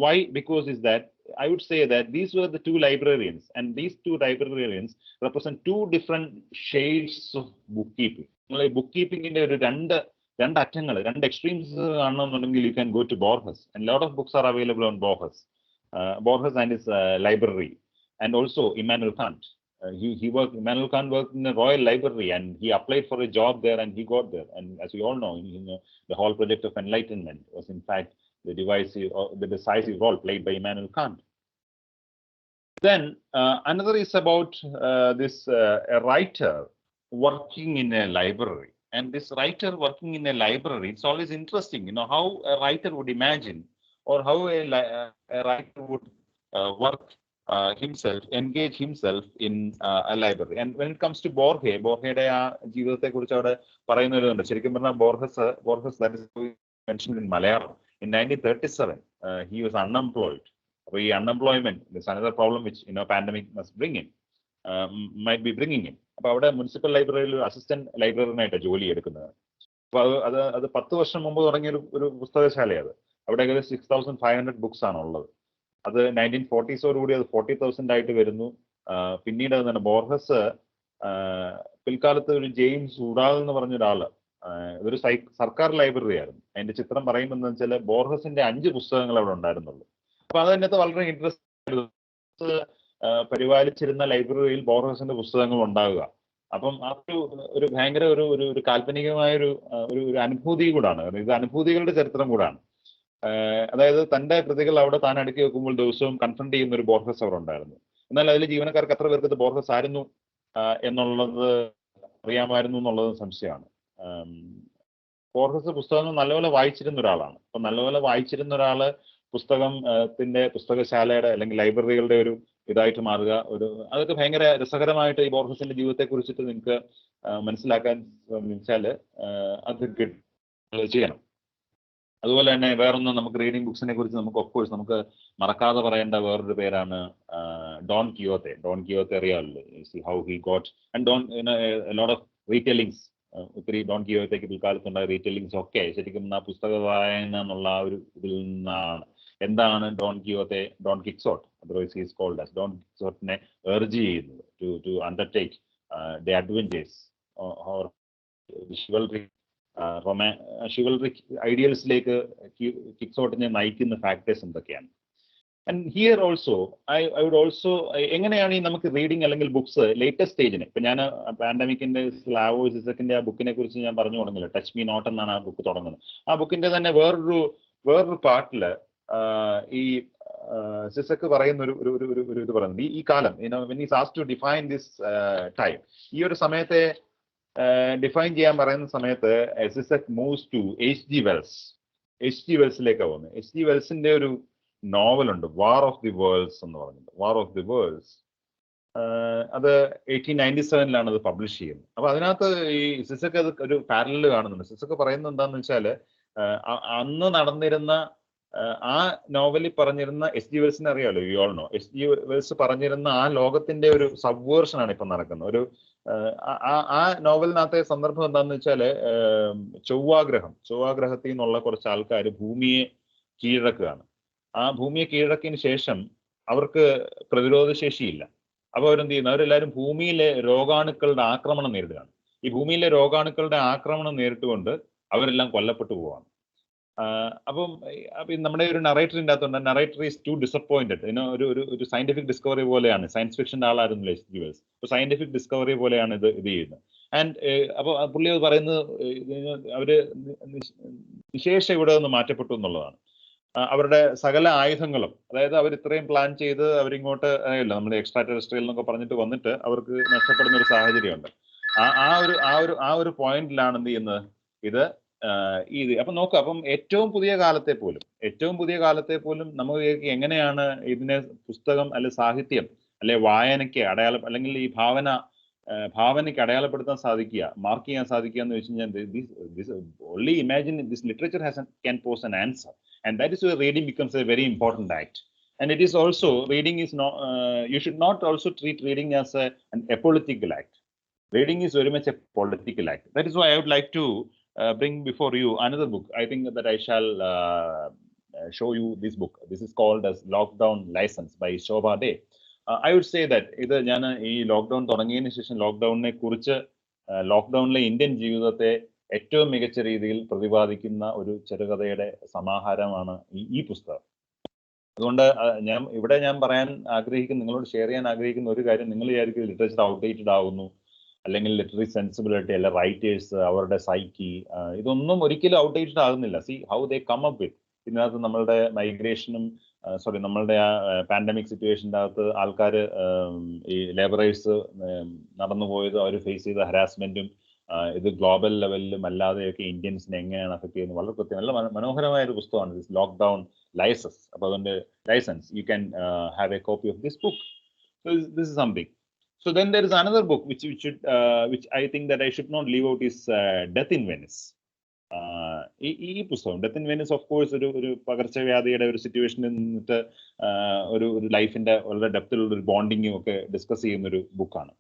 Why? Because is that I would say that these were the two librarians, and these two librarians represent two different shades of bookkeeping. Bookkeeping in രണ്ട് അറ്റങ്ങൾ, രണ്ട് extremes കാണണമെന്നുണ്ടെങ്കിൽ you can go to Borges, and lot of books are available on Borges and his library, and also Immanuel Kant. Immanuel Kant worked in the Royal Library, and he applied for a job there, and he got there. And as we all know, the whole project of enlightenment was in fact the decisive role played by Immanuel Kant. Then another is about a writer working in a library. And this writer working in a library, it's always interesting, how a writer would imagine, or how a writer would engage himself in a library. And when it comes to Borghese ആ ജീവിതത്തെ കുറിച്ച് അവിടെ പറയുന്നവരുണ്ട്. ശരിക്കും പറഞ്ഞാൽ Borges that is mentioned in Malayalam. In 1937, he was unemployed. അപ്പോൾ ഈ unemployment is another problem which pandemic must bring in. Might be bringing in. അപ്പോൾ അവിടെ മുനിസിപ്പൽ ലൈബ്രറിയിൽ അസിസ്റ്റന്റ് ലൈബ്രറിയനായിട്ടാണ് ജോലി എടുക്കുന്നത്. അപ്പോൾ അത് 10 വർഷം മുമ്പ് തുടങ്ങിയ ഒരു പുസ്തകശാലയാണ്. അവിടെ ഏകദേശം 6500 ബുക്സ് ആണ് ഉള്ളത്. അത് 1940s കൂടി അത് 40,000 ആയിട്ട് വരുന്നു. പിന്നീട് എന്താണ് ബോർഹസ് പിൽക്കാലത്ത് ഒരു ജെയിംസ് ഉഡാൽ എന്ന് പറഞ്ഞ ഒരാള്, ഇതൊരു സർക്കാർ ലൈബ്രറി ആയിരുന്നു. അതിന്റെ ചിത്രം പറയുമ്പോൾ എന്താ വെച്ചാൽ ബോർഹസിന്റെ 5 പുസ്തകങ്ങൾ അവിടെ ഉണ്ടായിരുന്നുള്ളൂ. അപ്പൊ അതിനകത്ത് വളരെ ഇൻട്രസ്റ്റ് പരിപാലിച്ചിരുന്ന ലൈബ്രറിയിൽ ബോർഹസിന്റെ പുസ്തകങ്ങൾ ഉണ്ടാവുക. അപ്പം ആ ഒരു ഭയങ്കര ഒരു കാൽപ്പനികമായ ഒരു അനുഭൂതി കൂടാണ്. ഇത് അനുഭൂതികളുടെ ചരിത്രം കൂടാണ്. അതായത് തന്റെ കൃതികൾ അവിടെ താൻ അടുക്കി വെക്കുമ്പോൾ ദിവസവും കൺഫ്രണ്ട് ചെയ്യുന്ന ഒരു ബോർഹസ് അവിടെ ഉണ്ടായിരുന്നു. എന്നാൽ അതിൽ ജീവനക്കാർക്ക് എത്ര പേർക്ക് ഇത് ബോർഹസ് ആയിരുന്നു എന്നുള്ളത് അറിയാമായിരുന്നു എന്നുള്ളത് സംശയമാണ്. ബോർഹസ് പുസ്തകങ്ങൾ നല്ലപോലെ വായിച്ചിരുന്ന ഒരാളാണ്. അപ്പൊ നല്ലപോലെ വായിച്ചിരുന്ന ഒരാള് പുസ്തകശാലയുടെ അല്ലെങ്കിൽ ലൈബ്രറികളുടെ ഒരു ഇതായിട്ട് മാറുക. അതൊക്കെ ഭയങ്കര രസകരമായിട്ട് ഈ ബോർഹസിന്റെ ജീവിതത്തെ കുറിച്ചിട്ട് നിങ്ങൾക്ക് മനസ്സിലാക്കാൻ ശ്രമിച്ചാൽ അത് ചെയ്യണം. അതുപോലെ തന്നെ വേറൊന്ന്, നമുക്ക് റീഡിംഗ് ബുക്സിനെ കുറിച്ച് നമുക്ക് ഓഫ്കോഴ്സ് നമുക്ക് മറക്കാതെ പറയേണ്ട വേറൊരു പേരാണ് ഡോൺ കിയോത്തെ. ഡോൺ കിയോത്തെ അറിയാമല്ലോ, how he got and lot of retellings. ഒത്തിരി ഡോൺ കിയോത്തേക്ക് പിൽക്കാലത്തുണ്ടായ റീറ്റെല്ലിങ്സ് ഒക്കെ ശരിക്കും ആ പുസ്തക വായന എന്നുള്ള ആ ഒരു ഇതിൽ നിന്നാണ്. എന്താണ് Don Quixote, Don Quixote, otherwise he's called as Don കിക്സോട്ടിനെ എർജ് ചെയ്യുന്നത് to undertake the adventures or chivalry chivalric ഐഡിയൽസിലേക്ക് കിക്സോട്ടിനെ നയിക്കുന്ന ഫാക്ടേഴ്സ് എന്തൊക്കെയാണ്? And here also I would also, എങ്ങനെയാണ് ഈ നമുക്ക് റീഡിങ് അല്ലെങ്കിൽ ബുക്സ് ലേറ്റസ്റ്റ് സ്റ്റേജിന്, ഇപ്പൊ ഞാൻ പാൻഡമിക്കിന്റെ സ്ലാവോസ് സിസക്കിന്റെ ആ ബുക്കിനെ കുറിച്ച് ഞാൻ പറഞ്ഞു തുടങ്ങില്ല, ടച്ച് മീ നോട്ട് എന്നാണ് ആ ബുക്ക് തുടങ്ങുന്നത്. ആ ബുക്കിന്റെ തന്നെ വേറൊരു പാർട്ടില് ഈ സിസക്ക് പറയുന്ന ഒരു ഇത് പറയുന്നത്, ഈ കാലം when is asked to define this time, ഈ ഒരു സമയത്തെ ഡിഫൈൻ ചെയ്യാൻ പറയുന്ന സമയത്ത് Zizek moves to H.G. Wells. H.G. വെൽസിലേക്കാണ് പോകുന്നത്. H.G. വെൽസിന്റെ ഒരു നോവലുണ്ട്, വാർ ഓഫ് ദി വേൾഡ്സ് എന്ന് പറഞ്ഞിട്ട്. വാർ ഓഫ് ദി വേൾഡ്സ് അത് 1897 അത് പബ്ലിഷ് ചെയ്യുന്നത്. അപ്പൊ അതിനകത്ത് ഈ സിസക്ക് അത് ഒരു പാരലൽ കാണുന്നുണ്ട്. സിസക്ക് പറയുന്നത് എന്താന്ന് വെച്ചാല് അന്ന് നടന്നിരുന്ന ആ നോവലിൽ പറഞ്ഞിരുന്ന H.G. വെൽസിനെ അറിയാമല്ലോ, you all no. H.G. Wells പറഞ്ഞിരുന്ന ആ ലോകത്തിന്റെ ഒരു സബ്വേർഷൻ ആണ് ഇപ്പൊ നടക്കുന്നത്. ഒരു ആ നോവലിനകത്തെ സന്ദർഭം എന്താണെന്ന് വെച്ചാല് ചൊവ്വാഗ്രഹത്തിൽ നിന്നുള്ള കുറച്ച് ആൾക്കാർ ഭൂമിയെ കീഴടക്കുകയാണ്. ആ ഭൂമിയെ കീഴടക്കിയതിന് ശേഷം അവർക്ക് പ്രതിരോധ ശേഷിയില്ല. അപ്പൊ അവരെന്ത് ചെയ്യുന്നു, അവരെല്ലാവരും ഭൂമിയിലെ രോഗാണുക്കളുടെ ആക്രമണം നേരിടുകയാണ്. ഈ ഭൂമിയിലെ രോഗാണുക്കളുടെ ആക്രമണം നേരിട്ടുകൊണ്ട് അവരെല്ലാം കൊല്ലപ്പെട്ടു പോവാണ്. അപ്പം നമ്മുടെ ഒരു നറേറ്ററിൻ്റെ അകത്തുണ്ട്, നറേറ്റർ ഈസ് ടു ഡിസപ്പോയിന്റഡ്. ഒരു സയന്റിഫിക് ഡിസ്കവറി പോലെയാണ്. സയൻസ് ഫിക്ഷൻ്റെ ആളായിരുന്നില്ല H.G. വെൽസ്. അപ്പോൾ സയന്റിഫിക് ഡിസ്കവറി പോലെയാണ് ഇത് ചെയ്യുന്നത്. ആൻഡ് അപ്പോൾ പുള്ളി അത് പറയുന്നത് അവര് നിശേഷ ഇവിടെ നിന്ന് മാറ്റപ്പെട്ടു എന്നുള്ളതാണ്. അവരുടെ സകല ആയുധങ്ങളും, അതായത് അവർ ഇത്രയും പ്ലാൻ ചെയ്ത് അവരിങ്ങോട്ട് ഇല്ല, നമ്മൾ എക്സ്ട്രാ ടെറസ്ട്രിയൽ എന്നൊക്കെ പറഞ്ഞിട്ട് വന്നിട്ട് അവർക്ക് നഷ്ടപ്പെടുന്ന ഒരു സാഹചര്യമുണ്ട്. ആ ഒരു പോയിന്റിലാണ് എന്ത് ചെയ്യുന്നത് ഇത്. അപ്പൊ നോക്കുക, അപ്പം ഏറ്റവും പുതിയ കാലത്തെ പോലും നമുക്ക് എങ്ങനെയാണ് ഇതിനെ പുസ്തകം അല്ലെ സാഹിത്യം അല്ലെ വായനയ്ക്ക് അല്ലെങ്കിൽ ഈ ഭാവനയ്ക്ക് അടയാളപ്പെടുത്താൻ സാധിക്കുക, മാർക്ക് ചെയ്യാൻ സാധിക്കുക എന്ന് വെച്ച് കഴിഞ്ഞാൽ only imagine this literature can pose an answer, and that is where reading becomes a very important act. And it is also, reading is not you should not also treat reading as a political act. Reading is very much a political act. That is why I would like to bring before you another book. I think that I shall show you this book. This is called as Lockdown License by Shobha Day. I would say that ഇത് ഞാൻ ഈ lockdown തുടങ്ങിയതിന് ശേഷം ലോക്ക്ഡൗണിനെ കുറിച്ച്, ലോക്ക്ഡൗണിലെ Indian ജീവിതത്തെ ഏറ്റവും മികച്ച രീതിയിൽ പ്രതിപാദിക്കുന്ന ഒരു ചെറുകഥയുടെ സമാഹാരമാണ് ഈ പുസ്തകം. അതുകൊണ്ട് ഞാൻ പറയാൻ ആഗ്രഹിക്കുന്ന, നിങ്ങളോട് ഷെയർ ചെയ്യാൻ ആഗ്രഹിക്കുന്ന ഒരു കാര്യം, നിങ്ങൾ വിചാരിക്കും ലിറ്ററേച്ചർ ഔട്ട്ഡേറ്റഡ് ആവുന്നു, അല്ലെങ്കിൽ ലിറ്റററി സെൻസിബിലിറ്റി അല്ല റൈറ്റേഴ്സ് അവരുടെ സൈക്കി, ഇതൊന്നും ഒരിക്കലും ഔട്ട്ഡേറ്റഡ് ആകുന്നില്ല. See how they come up with. ഇതിനകത്ത് നമ്മളുടെ മൈഗ്രേഷനും നമ്മളുടെ ആ പാൻഡമിക് സിറ്റുവേഷൻ്റെ അകത്ത് ആൾക്കാർ, ഈ ലേബറേഴ്സ് നടന്നു പോയത്, അവർ ഫേസ് ചെയ്ത ഹരാസ്മെന്റും, ഇത് ഗ്ലോബൽ ലെവലിലും അല്ലാതെയൊക്കെ ഇന്ത്യൻസിനെ എങ്ങനെയാണ് അഫക്ട് ചെയ്യുന്നത്, വളരെ കൃത്യം നല്ല മനോഹരമായ ഒരു പുസ്തകമാണ് ദിസ് ലോക്ക്ഡൗൺ ലൈസൻസ്. അപ്പോൾ അതുകൊണ്ട് you can have a copy of this book. So this is something. So then there is another book which I think that I should not leave out is Death in Venice. ഈ പുസ്തകം death in Venice of course ഒരു പകർച്ചവ്യാധിയുടെ ഒരു സിറ്റുവേഷനിൽ നിന്നിട്ട് ഒരു ലൈഫിന്റെ വളരെ ഡെപ്തിലുള്ള ഒരു ബോണ്ടിങ്ങും ഒക്കെ ഡിസ്കസ് ചെയ്യുന്ന ഒരു ബുക്കാണ്.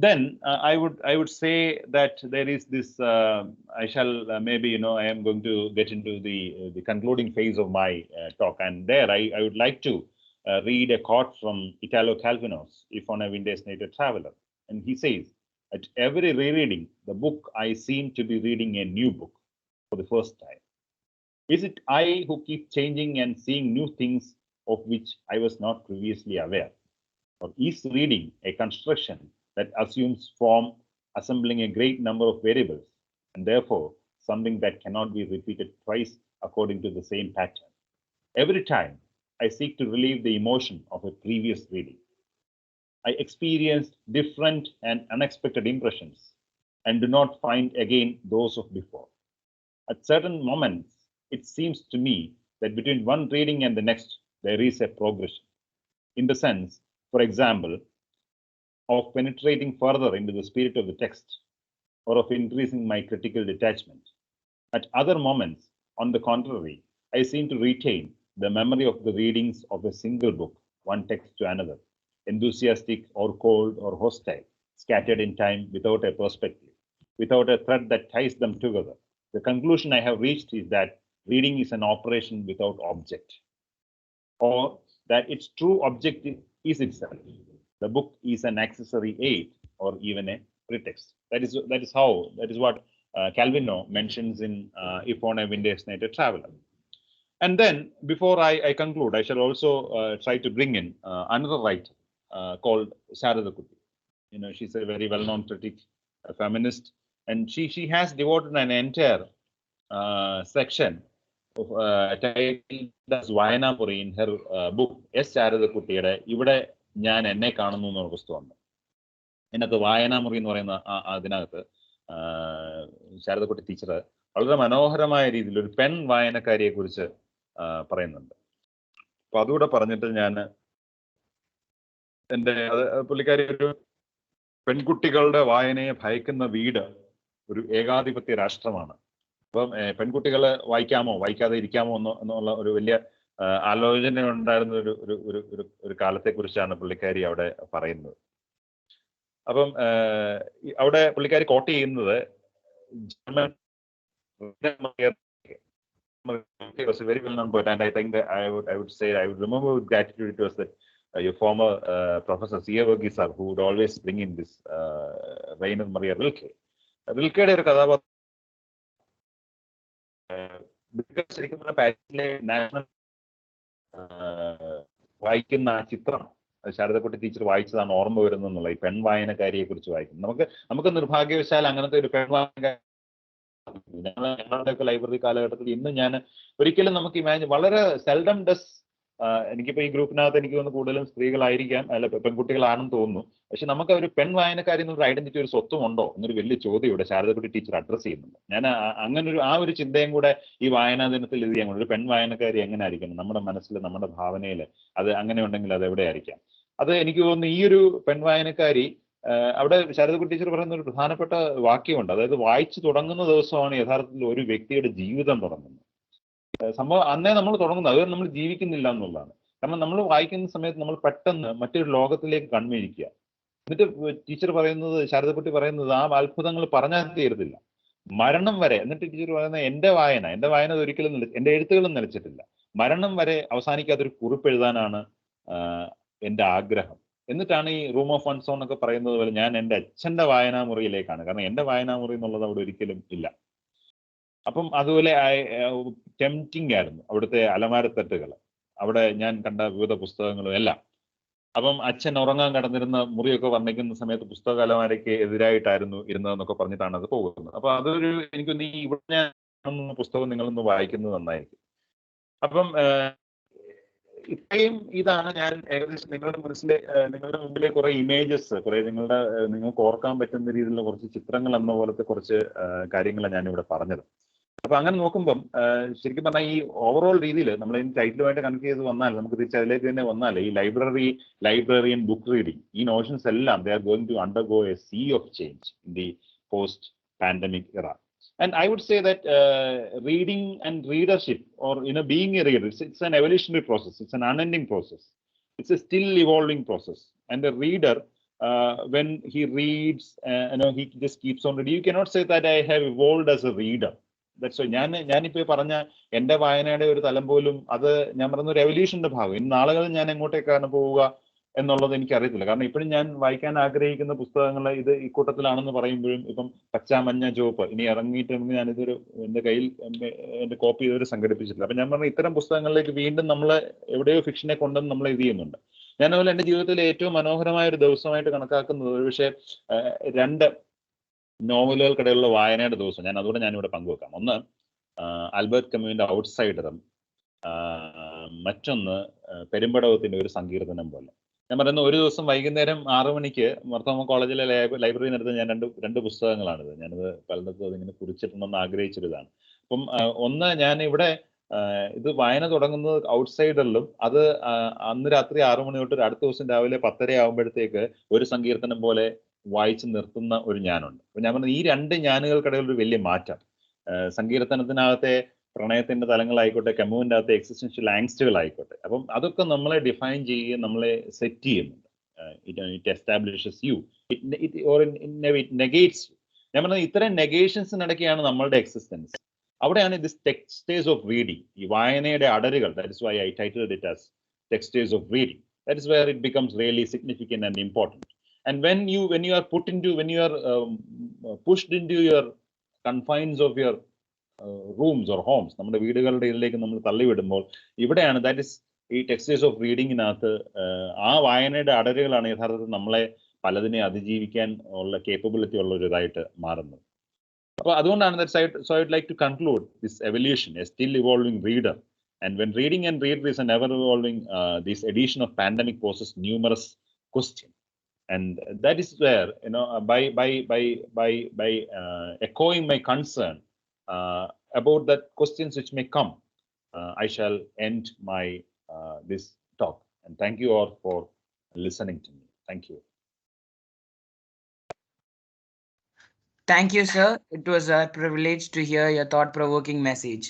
Then I would say that there is this I shall maybe I am going to get into the concluding phase of my talk, and there I would like to read a quote from Italo Calvino's If on a Winday's Native Traveler, and he says, at every rereading the book I seem to be reading a new book for the first time. Is it I who keep changing and seeing new things of which I was not previously aware? Or is reading a construction that assumes form, assembling a great number of variables, and therefore something that cannot be repeated twice according to the same pattern? Every time I seek to relieve the emotion of a previous reading, I experienced different and unexpected impressions and do not find again those of before. At certain moments, it seems to me that between one reading and the next, there is a progression. in the sense, for example, of penetrating further into the spirit of the text or of increasing my critical detachment. At other moments, on the contrary, I seem to retain the memory of the readings of a single book, one text to another, enthusiastic or cold or hostile, scattered in time without a perspective, without a thread that ties them together. The conclusion I have reached is that reading is an operation without object, or that its true object is itself. The book is an accessory aid or even a pretext. That is what Calvino mentions in If on a Winter's Night a Traveler. And then, before I conclude, I shall also try to bring in another writer called Sharada Kutty. You know, she's a very well-known critic, a feminist, and she has devoted an entire section of titled as Vayanamuri in her book, S. Sharada Kuttiയുടെ ഇവിടെ ഞാൻ എന്നെ കാണുന്നു എന്നൊരു പുസ്തകമുണ്ട്. ഇതിനകത്ത് വായനാമുറി എന്ന് പറയുന്ന അതിനകത്ത് ശാരദക്കുട്ടി ടീച്ചർ വളരെ മനോഹരമായ രീതിയിൽ ഒരു പെൺ വായനക്കാരിയെ കുറിച്ച് പറയുന്നുണ്ട്. അപ്പൊ അതുകൂടെ പറഞ്ഞിട്ട് ഞാൻ പുള്ളിക്കാരി ഒരു പെൺകുട്ടികളുടെ വായനയെ ഭയക്കുന്ന വീട് ഒരു ഏകാധിപത്യ രാഷ്ട്രമാണ്. അപ്പം പെൺകുട്ടികളെ വായിക്കാമോ വായിക്കാതെ ഇരിക്കാമോ എന്നുള്ള ഒരു വലിയ ആലോചന ഉണ്ടായിരുന്ന ഒരു കാലത്തെ കുറിച്ചാണ് പുള്ളിക്കാരി അവിടെ പറയുന്നത്. അപ്പം അവിടെ പുള്ളിക്കാരി കോട്ട് ചെയ്യുന്നത് German was a very well-known poet, and I think that I would remember with gratitude it was that your former Professor C.A. Varghese sir, who would always bring in this Rainer Maria Rilke. Rilkeയുടെ ഒരു കഥാപാത്രം ശരിക്കും പറഞ്ഞാൽ പാരീസിലെ national വായിക്കുന്ന ആ ചിത്രം Sharadakutty teacher വായിച്ചതാണ് ഓർമ്മ വരുന്നുള്ള ഈ പെൺ വായനക്കാരിയെ കുറിച്ച് വായിക്കുന്നത്. നമുക്ക് നിർഭാഗ്യവശാൽ അങ്ങനത്തെ ഒരു പെൺ വായനക്കാരി ഞങ്ങളുടെയൊക്കെ ലൈബ്രറി കാലഘട്ടത്തിൽ ഇന്ന് ഞാൻ ഒരിക്കലും നമുക്ക് ഇമാജിൻ വളരെ സെൽഡം ഡസ്. എനിക്കിപ്പോ ഈ ഗ്രൂപ്പിനകത്ത് എനിക്ക് തോന്നുന്നു കൂടുതലും സ്ത്രീകളായിരിക്കാം, അല്ല പെൺകുട്ടികളാണെന്ന് തോന്നുന്നു. പക്ഷെ നമുക്ക് ഒരു പെൺ വായനക്കാരി എന്നൊരു ഐഡന്റിറ്റി, ഒരു സ്വത്വമുണ്ടോ എന്നൊരു വലിയ ചോദ്യം ഇവിടെ ശാരദക്കുട്ടി ടീച്ചർ അഡ്രസ് ചെയ്യുന്നുണ്ട്. ഞാൻ അങ്ങനെ ഒരു ചിന്തയും കൂടെ ഈ വായനാ ദിനത്തിൽ ഇത് ചെയ്യാൻ, ഒരു പെൺ വായനക്കാരി എങ്ങനെ ആയിരിക്കണം നമ്മുടെ മനസ്സിൽ, നമ്മുടെ ഭാവനയിൽ, അത് അങ്ങനെ ഉണ്ടെങ്കിൽ അത് എവിടെ ആയിരിക്കാം. അത് എനിക്ക് തോന്നുന്നു ഈ ഒരു പെൺ വായനക്കാരി അവിടെ ശാരദക്കുട്ടി ടീച്ചർ പറയുന്ന ഒരു പ്രധാനപ്പെട്ട വാക്യമുണ്ട്. അതായത് വായിച്ചു തുടങ്ങുന്ന ദിവസമാണ് യഥാർത്ഥത്തിൽ ഒരു വ്യക്തിയുടെ ജീവിതം തുടങ്ങുന്നത്. സംഭവം അന്നേ നമ്മൾ തുടങ്ങുന്നത്, അതുവരെ നമ്മൾ ജീവിക്കുന്നില്ല എന്നുള്ളതാണ്. കാരണം നമ്മൾ വായിക്കുന്ന സമയത്ത് നമ്മൾ പെട്ടെന്ന് മറ്റൊരു ലോകത്തിലേക്ക് കൺവീഴിക്കുക. എന്നിട്ട് ടീച്ചർ പറയുന്നത്, ശാരദക്കുട്ടി പറയുന്നത്, ആ അത്ഭുതങ്ങൾ പറഞ്ഞാൽ തീരുന്നില്ല, മരണം വരെ. എന്നിട്ട് ടീച്ചർ പറയുന്നത് എന്റെ വായന ഒരിക്കലും എന്റെ എഴുത്തുകളും നിലച്ചിട്ടില്ല, മരണം വരെ അവസാനിക്കാത്തൊരു കുറിപ്പ് എഴുതാനാണ് എന്റെ ആഗ്രഹം. എന്നിട്ടാണ് ഈ റൂം ഓഫ് വൺസോൺ എന്നൊക്കെ പറയുന്നത് പോലെ ഞാൻ എൻ്റെ അച്ഛൻ്റെ വായനാമുറിയിലേക്കാണ്. കാരണം എൻ്റെ വായനാമുറി എന്നുള്ളത് അവിടെ ഒരിക്കലും ഇല്ല. അപ്പം അതുപോലെ ടെംപ്റ്റിംഗ് ആയിരുന്നു അവിടുത്തെ അലമാരത്തട്ടുകൾ, അവിടെ ഞാൻ കണ്ട വിവിധ പുസ്തകങ്ങളും എല്ലാം. അപ്പം അച്ഛൻ ഉറങ്ങാൻ കിടന്നിരുന്ന മുറിയൊക്കെ വർണ്ണിക്കുന്ന സമയത്ത് പുസ്തക അലമാരയ്ക്ക് എതിരായിട്ടായിരുന്നു ഇരുന്നതെന്നൊക്കെ പറഞ്ഞിട്ടാണ് അത് പോകുന്നത്. അപ്പൊ അതൊരു എനിക്കൊന്ന് ഈ ഇവിടെ ഞാൻ പുസ്തകം നിങ്ങളൊന്ന് വായിക്കുന്നത് നന്നായിരിക്കും. അപ്പം ഇത്രയും ഇതാണ് ഞാൻ ഏകദേശം നിങ്ങളുടെ മുമ്പിലെ കുറെ ഇമേജസ്, കുറെ നിങ്ങൾക്ക് ഓർക്കാൻ പറ്റുന്ന രീതിയിലുള്ള കുറച്ച് ചിത്രങ്ങൾ എന്ന പോലത്തെ കുറച്ച് കാര്യങ്ങളാണ് ഞാനിവിടെ പറഞ്ഞത്. അപ്പൊ അങ്ങനെ നോക്കുമ്പം ശരിക്കും പറഞ്ഞാൽ ഈ ഓവറോൾ രീതിയിൽ നമ്മൾ ഈ ടൈറ്റിലുമായിട്ട് കണക്ട് ചെയ്ത് വന്നാൽ, നമുക്ക് തിരിച്ച് അതിലേക്ക് തന്നെ വന്നാൽ, ഈ ലൈബ്രറിയൻ ബുക്ക് റീഡിങ്, ഈ നോഷൻസ് എല്ലാം they are going to undergo a sea of change in the post pandemic era. And I would say that reading and readership, or being a reader, it's an evolutionary process. It's an unending process. It's a still evolving process. And a reader, when he reads, he just keeps on reading. You cannot say that I have evolved as a reader. That's why ഞാനിപ്പോ പറഞ്ഞ എന്റെ വായനയുടെ ഒരു തലം പോലും അത് ഞാൻ പറയുന്ന ഒരു എവല്യൂഷന്റെ ഭാഗം. ഇന്ന് നാളുകളിൽ ഞാൻ എങ്ങോട്ടേക്കാണ് പോവുക എന്നുള്ളത് എനിക്ക് അറിയത്തില്ല. കാരണം ഇപ്പോഴും ഞാൻ വായിക്കാൻ ആഗ്രഹിക്കുന്ന പുസ്തകങ്ങൾ ഇത് ഈ കൂട്ടത്തിലാണെന്ന് പറയുമ്പോഴും ഇപ്പം പച്ച, മഞ്ഞ, ചുവപ്പ് ഇനി ഇറങ്ങിയിട്ടുണ്ടെങ്കിൽ ഞാനിതൊരു എൻ്റെ കയ്യിൽ എൻ്റെ കോപ്പി ചെയ്തൊരു സംഘടിപ്പിച്ചിട്ടില്ല. അപ്പൊ ഞാൻ പറഞ്ഞ ഇത്തരം പുസ്തകങ്ങളിലേക്ക് വീണ്ടും നമ്മൾ എവിടെയോ ഫിക്ഷനെ കൊണ്ടുവന്ന് നമ്മൾ ഇത് ചെയ്യുന്നുണ്ട്. ഞാൻ അതുപോലെ എൻ്റെ ജീവിതത്തിലെ ഏറ്റവും മനോഹരമായ ഒരു ദിവസമായിട്ട് കണക്കാക്കുന്നത് ഒരുപക്ഷെ 2 നോവലുകൾക്കിടയിലുള്ള വായനയുടെ ദിവസം. അതുകൂടെ ഞാനിവിടെ പങ്കുവെക്കാം. ഒന്ന് ആൽബർട്ട് കമ്യൂവിന്റെ ഔട്ട്സൈഡറും, മറ്റൊന്ന് പെരുമ്പടവത്തിന്റെ ഒരു സങ്കീർത്തനം പോലെ. ഞാൻ പറയുന്ന ഒരു ദിവസം വൈകുന്നേരം 6 മണിക്ക് മർത്തോമ കോളേജിലെ ലൈബ്രറിനടുത്ത് ഞാൻ രണ്ട് പുസ്തകങ്ങളാണിത്. ഞാനിത് പലയിടത്തും അതിങ്ങനെ കുറിച്ചിട്ടുണ്ടെന്ന് ആഗ്രഹിച്ചൊരിതാണ്. അപ്പം ഒന്ന് ഞാൻ ഇവിടെ ഇത് വായന തുടങ്ങുന്നത് ഔട്ട്സൈഡറിലും അത് അന്ന് രാത്രി 6 മണി തൊട്ട് അടുത്ത ദിവസം രാവിലെ 10:30 ആകുമ്പോഴത്തേക്ക് ഒരു സങ്കീർത്തനം പോലെ വായിച്ച് നിർത്തുന്ന ഒരു ഞാനുണ്ട്. അപ്പൊ ഞാൻ പറഞ്ഞത് ഈ രണ്ട് ഞാനുകൾക്കിടയിൽ ഒരു വലിയ മാറ്റം. സങ്കീർത്തനത്തിനകത്തെ പ്രണയത്തിന്റെ തലങ്ങളായിക്കോട്ടെ, കമ്മുവിന്റെ അകത്തെ എക്സിസ്റ്റൻഷ്യൽ ആങ്സ്റ്റുകളായിക്കോട്ടെ, അപ്പം അതൊക്കെ നമ്മളെ ഡിഫൈൻ ചെയ്യുകയും നമ്മളെ സെറ്റ് ചെയ്യുന്നുണ്ട്. It establishes you, it negates you. ഞാൻ പറഞ്ഞത് ഇത്തരം നെഗേഷൻസിനിടയ്ക്കാണ് നമ്മളുടെ എക്സിസ്റ്റൻസ്. അവിടെയാണ് ദിസ് ടെക്സ്റ്റേഴ്സ് ഓഫ് റീഡിങ്, ഈ വായനയുടെ അടരുകൾ. That is why I titled it as textures of reading. That is where it becomes really significant and important. And when you are when you are pushed into your confines of your rooms or homes, നമ്മുടെ വീടുകളുടെ ഇതിലേക്ക് നമ്മൾ തള്ളിവിടുമ്പോൾ ഇവിടെയാണ് that is ഈ textures of റീഡിങ്ങിനകത്ത് ആ വായനയുടെ അടരുകളാണ് യഥാർത്ഥത്തിൽ നമ്മളെ പലതിനെ അതിജീവിക്കാൻ ഉള്ള കേപ്പബിലിറ്റി ഉള്ള ഒരു ഇതായിട്ട് മാറുന്നത്. അപ്പോൾ അതുകൊണ്ടാണ് so I would like to conclude this evolution, a still evolving reader. And when reading and reader is an ever-evolving, this edition of pandemic poses numerous questions, and that is where, you know, by echoing my concern about that questions which may come, I shall end my this talk. And thank you all for listening to me. Thank you. Thank you, sir. It was a privilege to hear your thought-provoking message.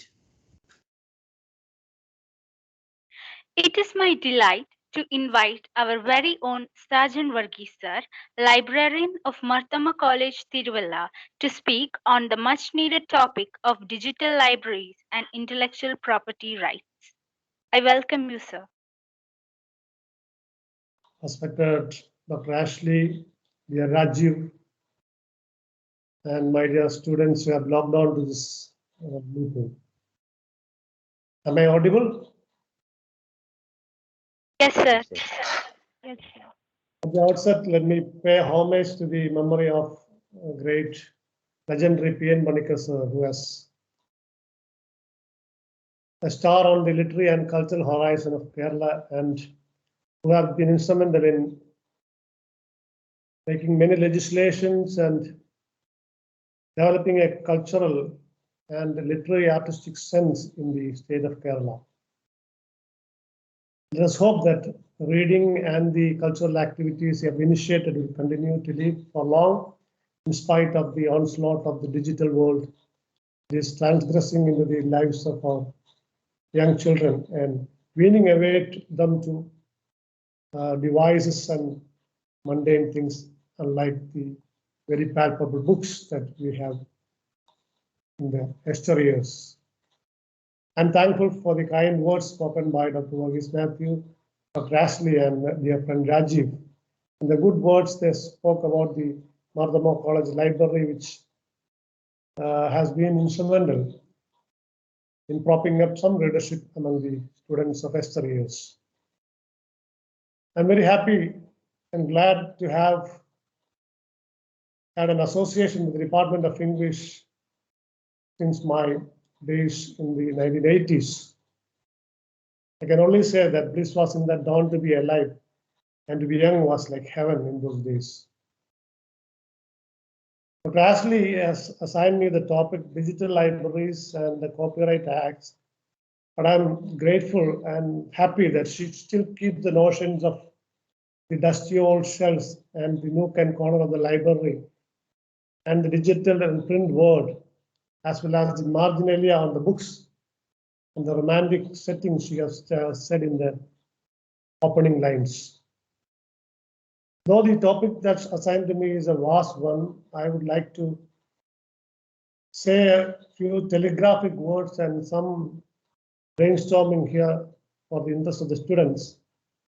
It is my delight to invite our very own Sajan Varghese sir, Librarian of Marthama College, Tiruvalla, to speak on the much-needed topic of digital libraries and intellectual property rights. I welcome you, sir. Respected Dr. Ashley, dear Rajeev, and my dear students who have logged on to this meeting. Am I audible? Yes, sir. Yes, sir. At the outset, let me pay homage to the memory of a great legendary P.N. Manikar sir, who has a star on the literary and cultural horizon of Kerala, and who have been instrumental in making many legislations and developing a cultural and literary artistic sense in the state of Kerala. Let us hope that reading and the cultural activities you have initiated will continue to live for long, in spite of the onslaught of the digital world. It is transgressing into the lives of our young children and weaning away them to devices and mundane things, unlike the very palpable books that we have in the yesteryears. I'm thankful for the kind words spoken by Dr. Varghese Matthew, Dr. Ashley, and dear friend Rajeev, and the good words they spoke about the Marthama College Library, which has been instrumental in propping up some readership among the students of yesteryears. I'm very happy and glad to have had an association with the Department of English since my days in the 1980s. I can only say that bliss was in that dawn to be alive, and to be young was like heaven in those days. Dr. Ashley has assigned me the topic digital libraries and the Copyright Acts, but I'm grateful and happy that she still keeps the notions of the dusty old shelves and the nook and corner of the library and the digital and print world, as well as the marginalia on the books and the romantic setting she has said in the opening lines. Though the topic that's assigned to me is a vast one, I would like to say a few telegraphic words and some brainstorming here for the interest of the students,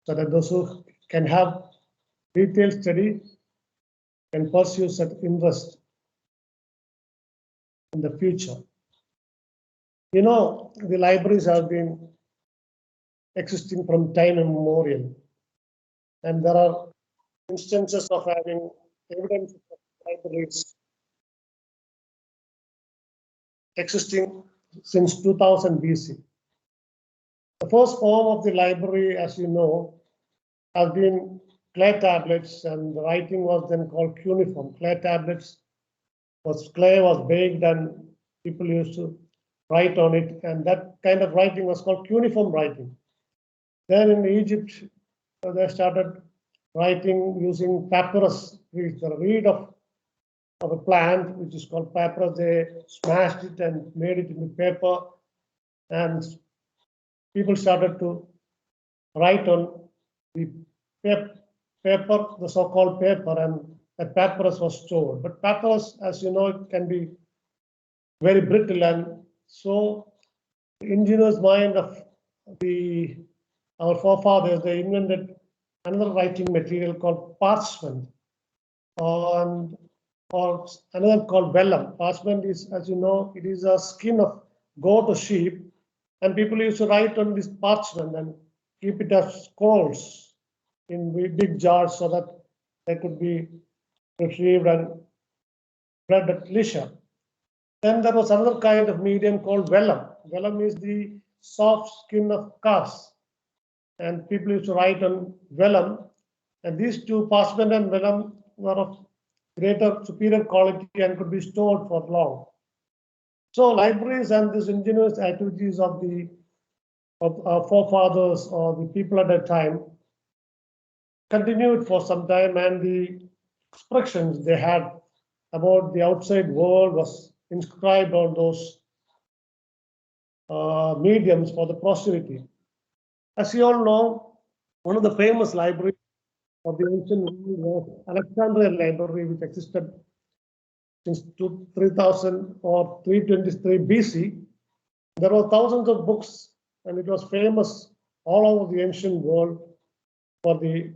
so that those who can have detailed study can pursue such interest in the future. You know, the libraries have been existing from time immemorial, and there are instances of having evidence of libraries existing since 2000 BC. The first form of the library, as you know, has been clay tablets, and the writing was then called cuneiform. Clay tablets clay was baked, and people used to write on it, and that kind of writing was called cuneiform writing. Then in Egypt, they started writing using papyrus reeds, the reed of a plant, which is called papyrus. They smashed it and made it into paper, and people started to write on the paper, the so-called paper, and that papyrus was stored. But papyrus, as you know, it can be very brittle, and so the ingenious mind of our forefathers, they invented another writing material called parchment, or another called vellum. Parchment is, as you know, it is a skin of goat or sheep, and people used to write on this parchment and keep it as scrolls in big jars so that they could be retrieved and read at leisure. Then there was another kind of medium called vellum. Vellum is the soft skin of calves, and people used to write on vellum. And these two, parchment and vellum, were of greater, superior quality and could be stored for long. So libraries and these ingenious activities of our forefathers or the people at that time continued for some time, and the expressions they had about the outside world was inscribed on those mediums for the posterity. As you all know, one of the famous libraries of the ancient world was Alexandrian Library, which existed since 3000 or 323 BC. There were thousands of books, and it was famous all over the ancient world for the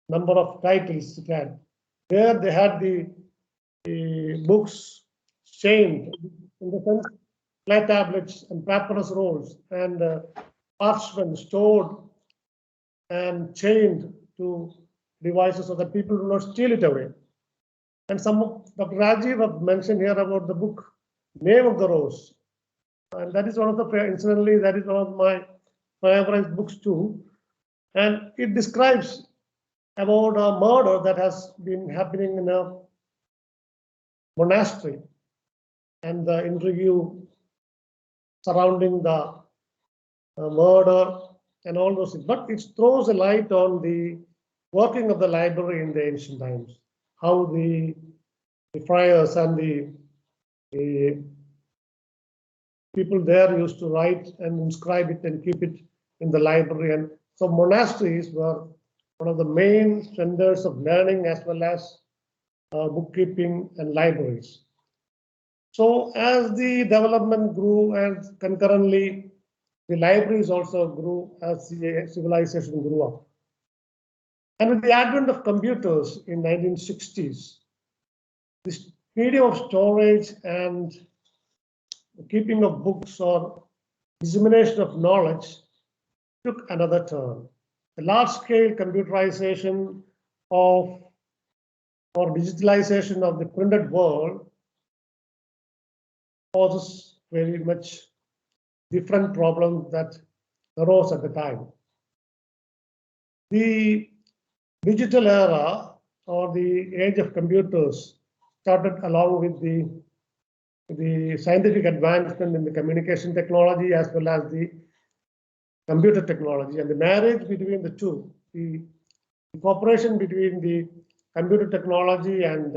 number of titles it had. There they had the books chained, in the sense, clay tablets and papyrus rolls and parchment stored and chained to devices so that people do not steal it away. And some of Dr. Rajeev have mentioned here about the book Name of the Rose. And that is one of the, incidentally, that is one of my favorite books too. And it describes about a murder that has been happening in a monastery and the intrigue surrounding the murder and all those things. But it throws a light on the working of the library in the ancient times, how the friars and the people there used to write and inscribe it and keep it in the library. And so monasteries were one of the main centers of learning as well as bookkeeping and libraries. So as the development grew and concurrently the libraries also grew as the civilization grew up. And with the advent of computers in 1960s, this medium of storage and the keeping of books or dissemination of knowledge took another turn. The large-scale computerization of or digitalization of the printed world poses very much different problems that arose at the time. The digital era or the age of computers started along with the scientific advancement in the communication technology as well as the computer technology, and the marriage between the two, the cooperation between the computer technology and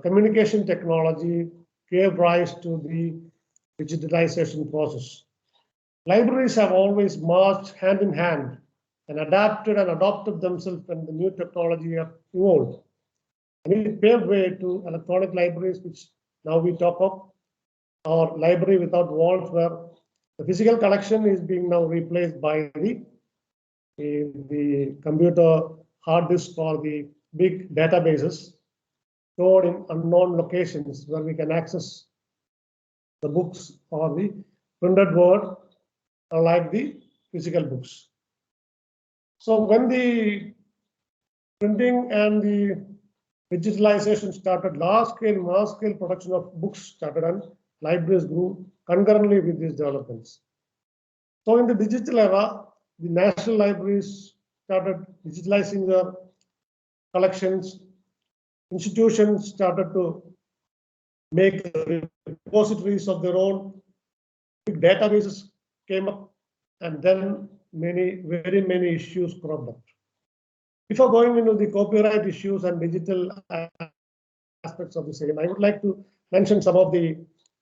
communication technology gave rise to the digitalization process. Libraries have always marched hand in hand and adapted and adopted themselves when the new technology evolved. And it paved way to electronic libraries, which now we talk of, or library without walls, where the physical collection is being now replaced by the computer hard disk or the big databases stored in unknown locations where we can access the books or the printed word like the physical books. So when the printing and the digitalization started, large-scale, mass-scale production of books started, and libraries grew concurrently with these developments. So in the digital era, the national libraries started digitalizing their collections. Institutions started to make repositories of their own. Big databases came up, and then very many issues cropped up. Before going into the copyright issues and digital aspects of the same, I would like to mention some of the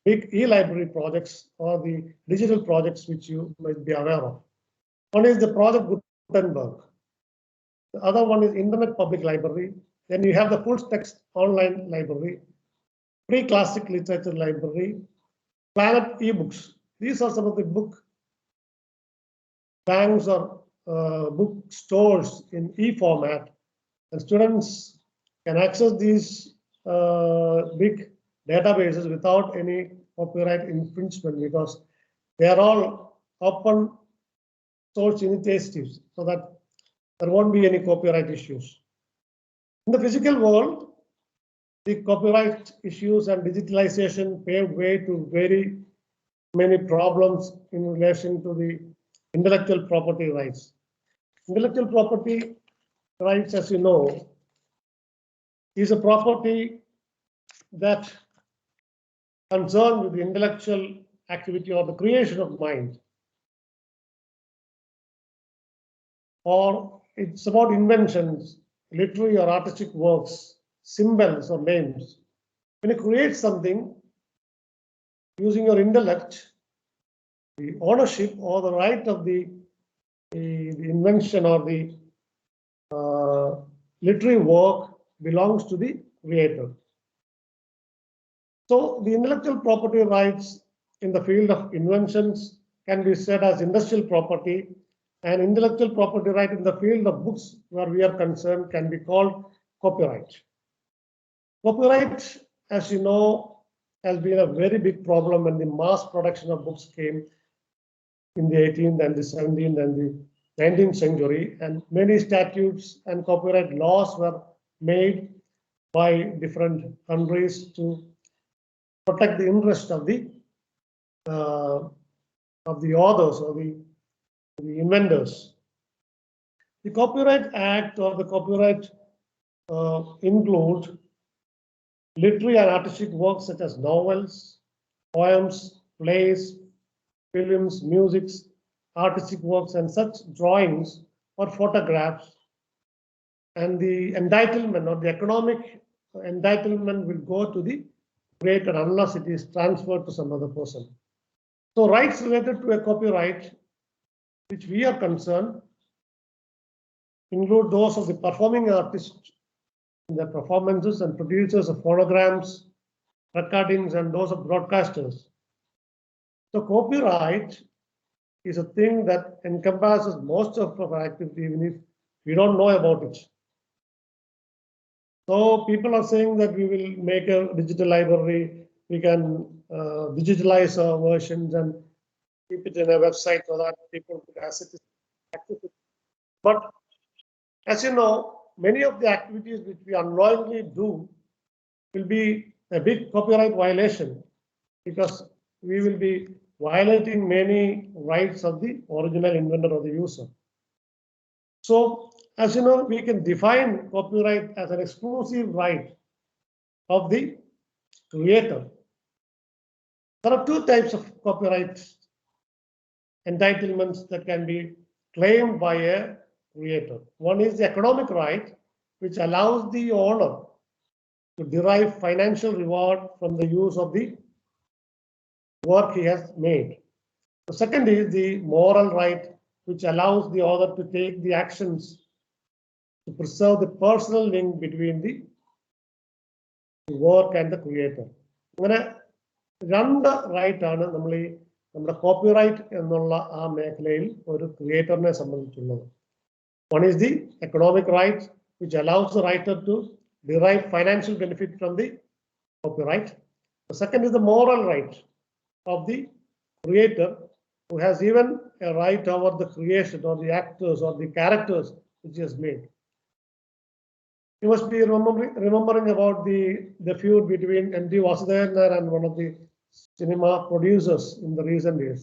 big e-library projects or the digital projects which you might be aware of. One is the Project Gutenberg. The other one is Internet Public Library. Then you have the full text online library, free classic literature library, Planet eBooks. These are some of the book banks or book stores in e-format, and students can access these big databases without any copyright infringement, because they are all open source initiatives, so that there won't be any copyright issues. In the physical world, the copyright issues and digitalization paved way to very many problems in relation to the intellectual property rights. Intellectual property rights, as you know, is a property that concerned with the intellectual activity or the creation of mind. Or it's about inventions, literary or artistic works, symbols or names. When you create something using your intellect, the ownership or the right of the invention or the literary work belongs to the creator. So the intellectual property rights in the field of inventions can be said as industrial property, and intellectual property right in the field of books where we are concerned can be called copyright. Copyright, as you know, has been a very big problem when the mass production of books came in the 18th and the 17th and the 19th century, and many statutes and copyright laws were made by different countries to protect the interest of the authors or the inventors. The Copyright Act or the copyright include literary and artistic works such as novels, poems, plays, films, music, artistic works, and such drawings or photographs. And the entitlement or the economic entitlement will go to the creator unless it is transferred to some other person. So rights related to a copyright, which we are concerned, include those of the performing artists in their performances and producers of phonograms, recordings, and those of broadcasters. So copyright is a thing that encompasses most of our activity, even if we don't know about it. So people are saying that we will make a digital library, we can digitalize our versions and keep it in a website so that people could access it. But as you know, many of the activities which we unknowingly do will be a big copyright violation, because we will be violating many rights of the original inventor or the user. So, as you know, we can define copyright as an exclusive right of the creator. There are two types of copyright entitlements that can be claimed by a creator. One is the economic right, which allows the owner to derive financial reward from the use of the work he has made. The second is the moral right, which allows the author to take the actions to preserve the personal link between the work and the creator. അങ്ങനെ രണ്ട് right ആണ് നമ്മൾ ഈ നമ്മുടെ copyright എന്നുള്ള ആ മേഖലയിൽ ഒരു ക്രിയേറ്ററിനെ സംബന്ധിച്ചുള്ളത്. One is the economic right, which allows the writer to derive financial benefit from the copyright. The second is the moral right of the creator, who has even a right over the creation or the actors or the characters which he has made. You must be remembering about the feud between M.D. Vasudevan and one of the cinema producers in the recent years.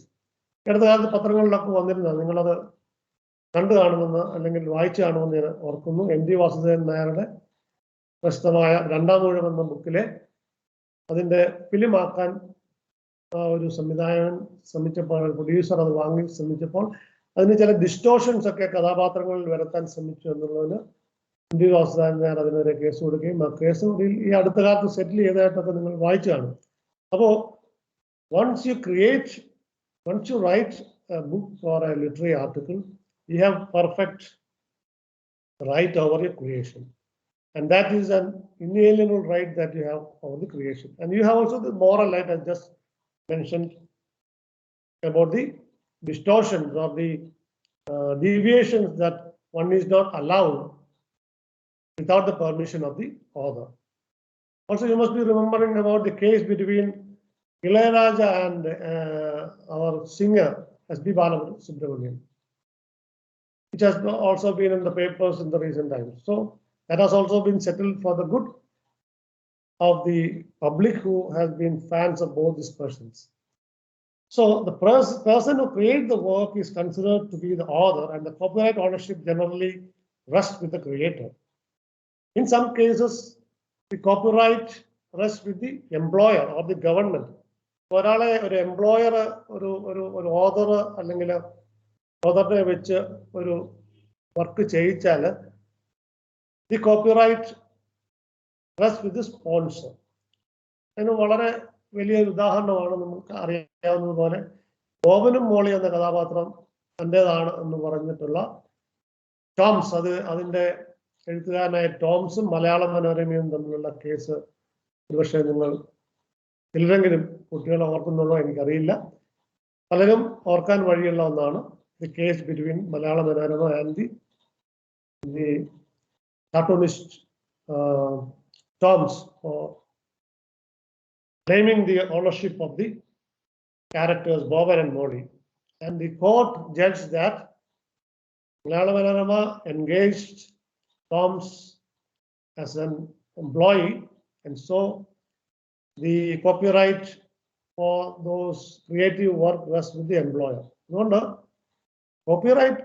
അടുത്ത കാലത്ത് പത്രങ്ങളിലൊക്കെ വന്നിരുന്നത് നിങ്ങളത് കണ്ടു കാണുമെന്ന് അല്ലെങ്കിൽ വായിച്ചു കാണുമെന്ന് ഞാൻ ഓർക്കുന്നു. M.D. വാസുദേവൻ നായരുടെ പ്രസിദ്ധമായ രണ്ടാം ഊഴം എന്ന ബുക്കിലെ അതിൻ്റെ ഫിലിമാക്കാൻ ഒരു സംവിധായകൻ ശ്രമിച്ചപ്പോൾ, പ്രൊഡ്യൂസർ അത് വാങ്ങി ശ്രമിച്ചപ്പോൾ അതിന് ചില ഡിസ്റ്റോഷൻസ് ഒക്കെ കഥാപാത്രങ്ങളിൽ വരുത്താൻ ശ്രമിച്ചു എന്നുള്ളതിന് ഇന്ത്യൻ വാസുദേവൻ അതിനൊരു കേസ് കൊടുക്കുകയും ആ കേസ് ഈ അടുത്ത കാലത്ത് സെറ്റിൽ ചെയ്തതായിട്ടൊക്കെ നിങ്ങൾ വായിച്ചു കാണും. അപ്പോൾ once you write a book or a literary article, you have perfect right over your creation. And that is an inalienable right that you have over the creation. And you have also the moral right, I just mentioned, about the distortions or the deviations that one is not allowed without the permission of the author. Also, you must be remembering about the case between Ilayaraja and our singer S.B. Balasubramanian, which has also been in the papers in the recent times. So that has also been settled for the good of the public who has been fans of both these persons. So the person who creates the work is considered to be the author, and the copyright ownership generally rests with the creator. In some cases, the copyright rests with the employer or the government. ഒരാളെ ഒരു employer ഒരു author അല്ലെങ്കിൽ ഓതറിനെ വെച്ച് ഒരു work ചെയ്യിച്ചാൽ the copyright rest with the sponsor. അതിന് വളരെ വലിയൊരു ഉദാഹരണമാണ് നമുക്ക് അറിയാവുന്നതുപോലെ ബോബനും മോളി എന്ന കഥാപാത്രം തൻ്റെതാണ് എന്ന് പറഞ്ഞിട്ടുള്ള ടോംസ്, അതിൻ്റെ എഴുത്തുകാരനായ ടോംസും മലയാള മനോരമയും തമ്മിലുള്ള കേസ് ഒരുപക്ഷെ നിങ്ങൾ ചിലരെങ്കിലും കുട്ടികൾ ഓർക്കുന്നുള്ളോ എനിക്കറിയില്ല, പലരും ഓർക്കാൻ വഴിയുള്ള ഒന്നാണ്. The case between Malayala Manorama and the cartoonist Toms for claiming the ownership of the characters Boban and Modi. And the court judged that Malayalam Manorama engaged Toms as an employee, and so the copyright for those creative work rests with the employer. അതുകൊണ്ട് copyright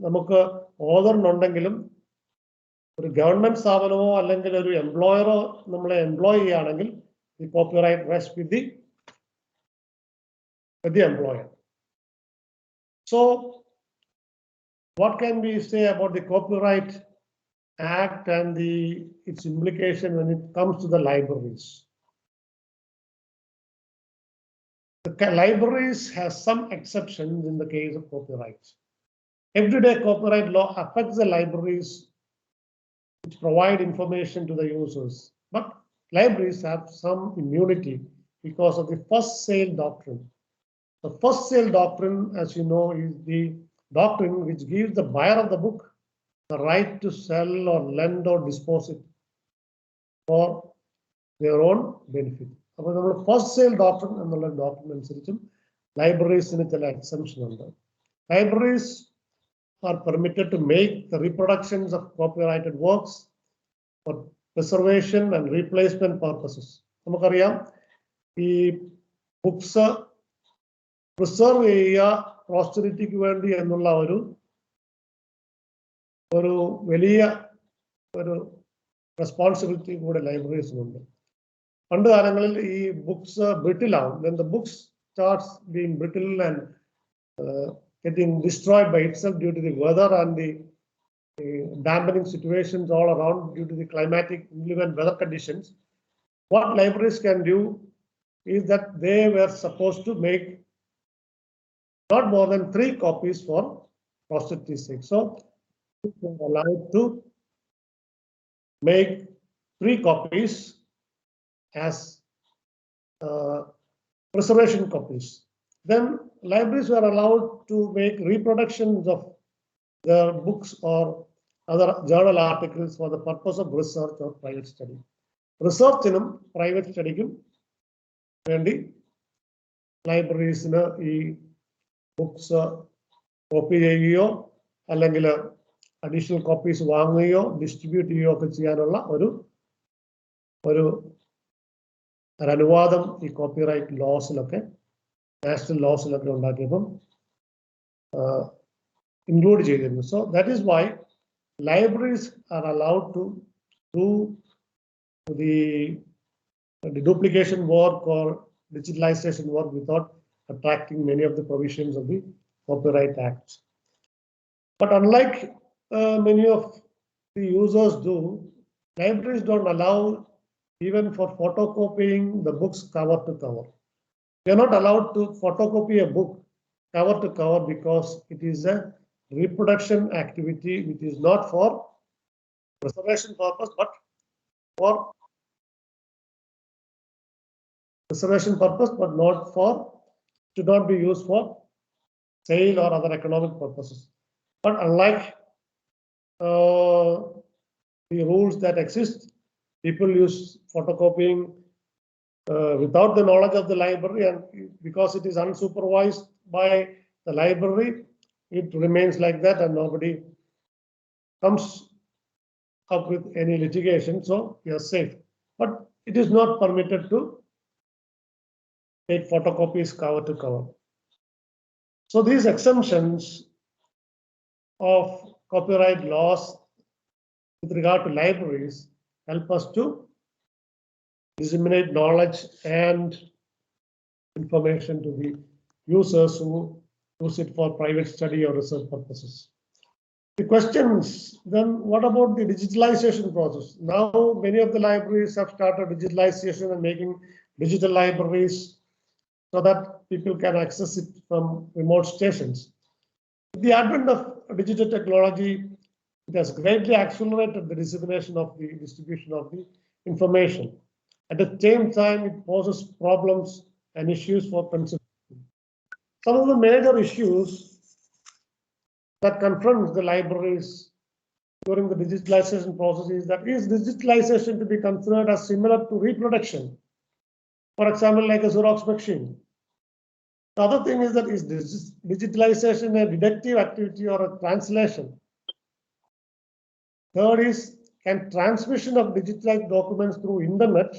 നമുക്ക് ഓതറിനുണ്ടെങ്കിലും ഒരു government സ്ഥാപനമോ അല്ലെങ്കിൽ ഒരു എംപ്ലോയറോ നമ്മളെ employ ചെയ്യുകയാണെങ്കിൽ the copyright rests with the employer. So what can we say about the Copyright Act and its implication when it comes to the libraries? The libraries have some exceptions in the case of copyright. Everyday copyright law affects the libraries which provide information to the users, but libraries have some immunity because of the first sale doctrine. The first sale doctrine, as you know, is the doctrine which gives the buyer of the book the right to sell or lend or dispose it for their own benefit. അപ്പോൾ നമ്മൾ first sale doctrine എന്നുള്ള doctrine അനുസരിച്ചും ലൈബ്രറീസിന് ചില exemption ഉണ്ട്. Libraries are permitted to make the reproductions of copyrighted works for preservation and replacement purposes. നമുക്കറിയാം ഈ books preserve ചെയ്യുക പോസ്റ്ററിറ്റിക്ക് വേണ്ടി എന്നുള്ള ഒരു വലിയ റെസ്പോൺസിബിലിറ്റി കൂടെ ലൈബ്രറീസിനുണ്ട്. പണ്ട് കാലങ്ങളിൽ ഈ books ബ്രിട്ടിലാവും. When the books starts being brittle and getting destroyed by itself due to the weather and the dampening situations all around due to the climatic inclement weather conditions, what libraries can do is that they were supposed to make not more than 3 copies for posterity's sake. So they are allowed to make 3 copies as preservation copies. Then libraries were allowed to make reproductions of their books or other journal articles for the purpose of research or private study. Research-നും private study-ക്കും വേണ്ടി ലൈബ്രറീസിന് ഈ books copy ചെയ്യുകയോ അല്ലെങ്കിൽ additional copies വാങ്ങുകയോ distribute ചെയ്യുകയോ ഒക്കെ ചെയ്യാനുള്ള ഒരു അനുവാദം ഈ കോപ്പിറൈറ്റ് ലോസിലൊക്കെ നാഷണൽ ലോസിലൊക്കെ ഉണ്ടാക്കിയപ്പം ഇൻക്ലൂഡ് ചെയ്തിരുന്നു. So that is why libraries are allowed to do the deduplication work or digitalization work without attracting many of the provisions of the Copyright Act. But unlike many of the users do, libraries don't allow even for photocopying the books cover to cover. We are not allowed to photocopy a book cover to cover because it is a reproduction activity which is not for preservation purpose, but for preservation purpose, but not for, should not be used for sale or other economic purposes. But unlike the rules that exist, people use photocopying without the knowledge of the library, and because it is unsupervised by the library, it remains like that and nobody comes up with any litigation, so we are safe. But it is not permitted to take photocopies cover to cover. So these exemptions of copyright laws with regard to libraries help us to disseminate knowledge and information to the users who use it for private study or research purposes. The questions, then what about the digitalization process? Now many of the libraries have started digitalization and making digital libraries so that people can access it from remote stations. With the advent of digital technology, it has greatly accelerated the dissemination of the distribution of the information. At the same time, it poses problems and issues for consumption. Some of the major issues that confront the libraries during the digitalization process is that, is digitalization to be considered as similar to reproduction? For example, like a Xerox machine. The other thing is that, is digitalization a deductive activity or a translation? Third is, can transmission of digitalized documents through internet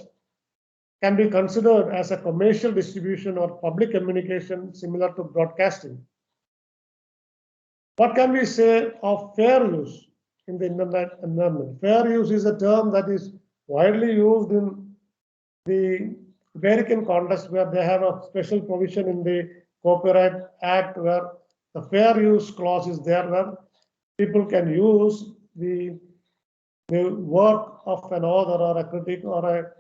can be considered as a commercial distribution or public communication similar to broadcasting? What can we say of fair use in the internet environment? Fair use is a term that is widely used in the American context, where they have a special provision in the Copyright Act where the fair use clause is there, where people can use the work of an author or a critic or a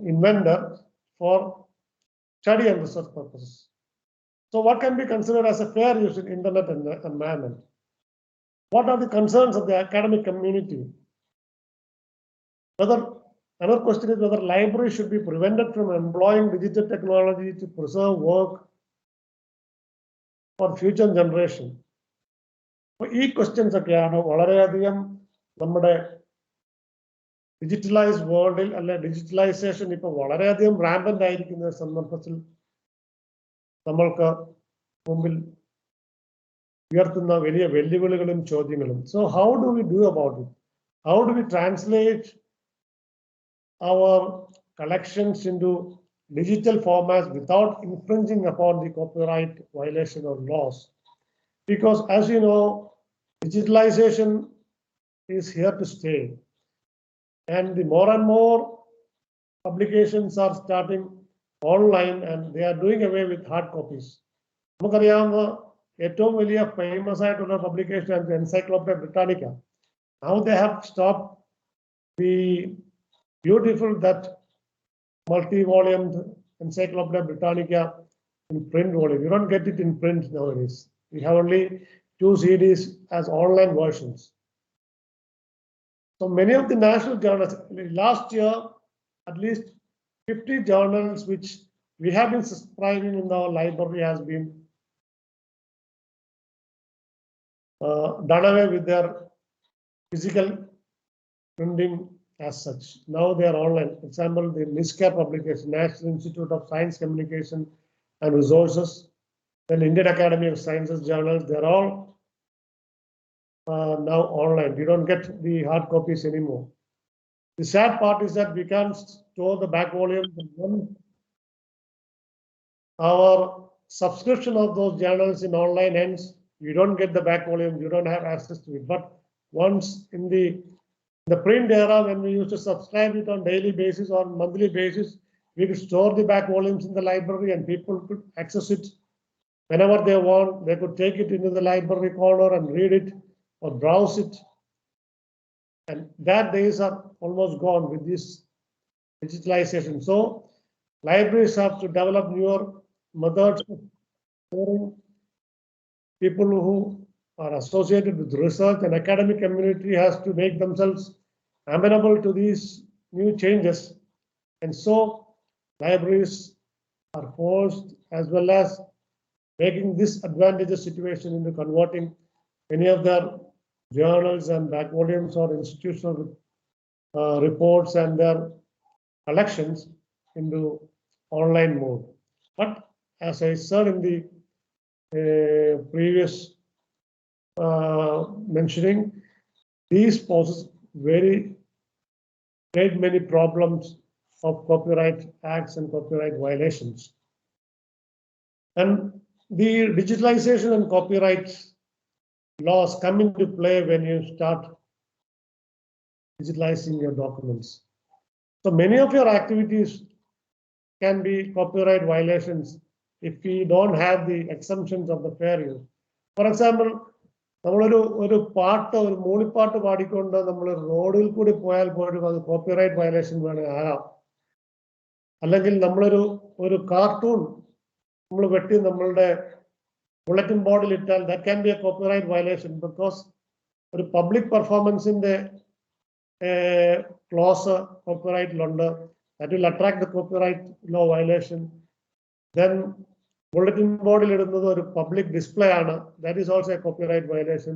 inventor for study and research purposes. So what can be considered as a fair use in internet environment? What are the concerns of the academic community? Another question is whether libraries should be prevented from employing digital technology to preserve work for future generation. ഈ questions ഒക്കെയാണ് വളരെയധികം നമ്മുടെ digitalised വേൾഡിൽ അല്ലെ digitalisation ഇപ്പോൾ വളരെയധികം റാമ്പന്റ് ആയിരിക്കുന്ന സന്ദർഭത്തിൽ നമ്മൾക്ക് മുമ്പിൽ ഉയർത്തുന്ന വലിയ വെല്ലുവിളികളും ചോദ്യങ്ങളും. So how do we do about it? How do we translate our collections into digital formats without infringing upon the copyright violation or laws? Because as you know, digitalization is here to stay. And the more and more publications are starting online and they are doing away with hard copies. നമുക്കറിയാവുന്ന ഏറ്റവും വലിയ famous ആയിട്ടുള്ള publication encyclopedia Britannica. Now they have stopped the beautiful that multi-volume Encyclopedia Britannica in print volume. You don't get it in print nowadays. We have only 2 CDs as online versions. So many of the national journals, last year, at least 50 journals which we have been subscribing in our library has been done away with their physical printing as such. Now they are online. For example, the NISCA publication, National Institute of Science Communication and Resources, then Indian Academy of Sciences journals, they're all now online. We don't get the hard copies anymore. The sad part is that we can't store the back volumes. When our subscription of those journals in online ends, you don't get the back volume, you don't have access to it. But once in the The print era, when we used to subscribe it on daily basis or monthly basis, we could store the back volumes in the library and people could access it whenever they want. They could take it into the library corner and read it or browse it. And that days are almost gone with this digitalization. So libraries have to develop newer methods of storing. People who are associated with research and academic community has to make themselves amenable to these new changes. And so libraries are forced, as well as making this advantageous situation into converting many of their journals and back volumes or institutional reports and their collections into online mode. But as I said in the previous mentioning, these poses very many problems of copyright acts and copyright violations. And the digitalization and copyright laws come into play when you start digitalizing your documents. So many of your activities can be copyright violations if we don't have the exemptions of the fair use. For example, നമ്മളൊരു പാട്ട് ഒരു മൂളിപ്പാട്ട് പാടിക്കൊണ്ട് നമ്മൾ റോഡിൽ കൂടി പോയാൽ പോലും അത് copyright violation വേണമെങ്കിൽ ആകാം. അല്ലെങ്കിൽ നമ്മളൊരു കാർട്ടൂൺ നമ്മൾ വെട്ടി നമ്മളുടെ ബുള്ളറ്റിൻ ബോർഡിൽ ഇട്ടാൽ that can be a copyright violation because ഒരു പബ്ലിക് പെർഫോമൻസിന്റെ ക്ലോസ് കോപ്പിറൈറ്റിലുണ്ട്. That will attract the copyright law violation. Then bulletin boardil idunnathu oru public display aanu. That is also a copyright violation.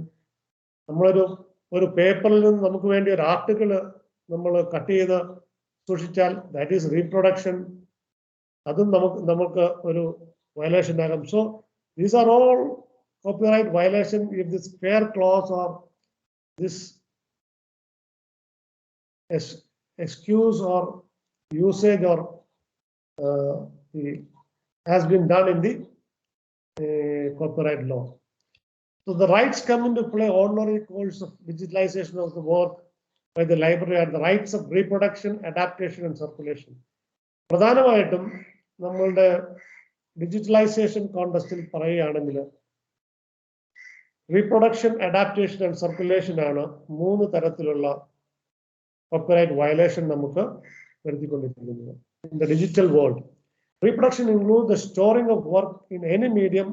നമ്മളൊരു പേപ്പറിൽ നിന്ന് നമുക്ക് വേണ്ടി ഒരു ആർട്ടിക്കിൾ നമ്മൾ കട്ട് ചെയ്ത് സൂക്ഷിച്ചാൽ that is reproduction. അതും നമുക്ക് ഒരു violation ആകാം. So these are all copyright violation if this fair clause or this excuse or usage or has been done in the copyright law. So the rights come into play ordinary course of digitalization of the work by the library are the rights of reproduction, adaptation and circulation. പ്രധാനമായിട്ടും നമ്മളുടെ digitalisation കോണ്ടസ്റ്റിൽ പറയുകയാണെങ്കിൽ reproduction, adaptation and circulation ആണ് 3 തരത്തിലുള്ള copyright violation നമുക്ക് വരുത്തിക്കൊണ്ടിരിക്കുന്നത് in the digital world. Reproduction includes the storing of work in any medium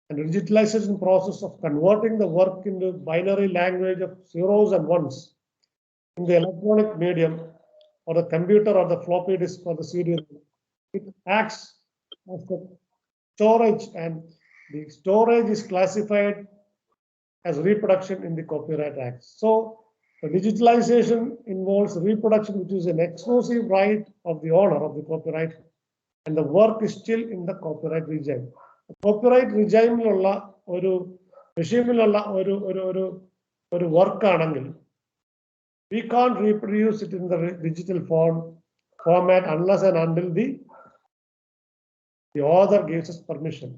and the digitalization process of converting the work into binary language of zeros and ones in the electronic medium or the computer or the floppy disk or the CD. It acts as the storage, and the storage is classified as reproduction in the Copyright Act. So the digitalization involves reproduction, which is an exclusive right of the owner of the copyright, and the work is still in the copyright regime. The copyright regime ഒരു work ആണെങ്കിൽ we can't reproduce it in the digital format unless and until the author gives us permission.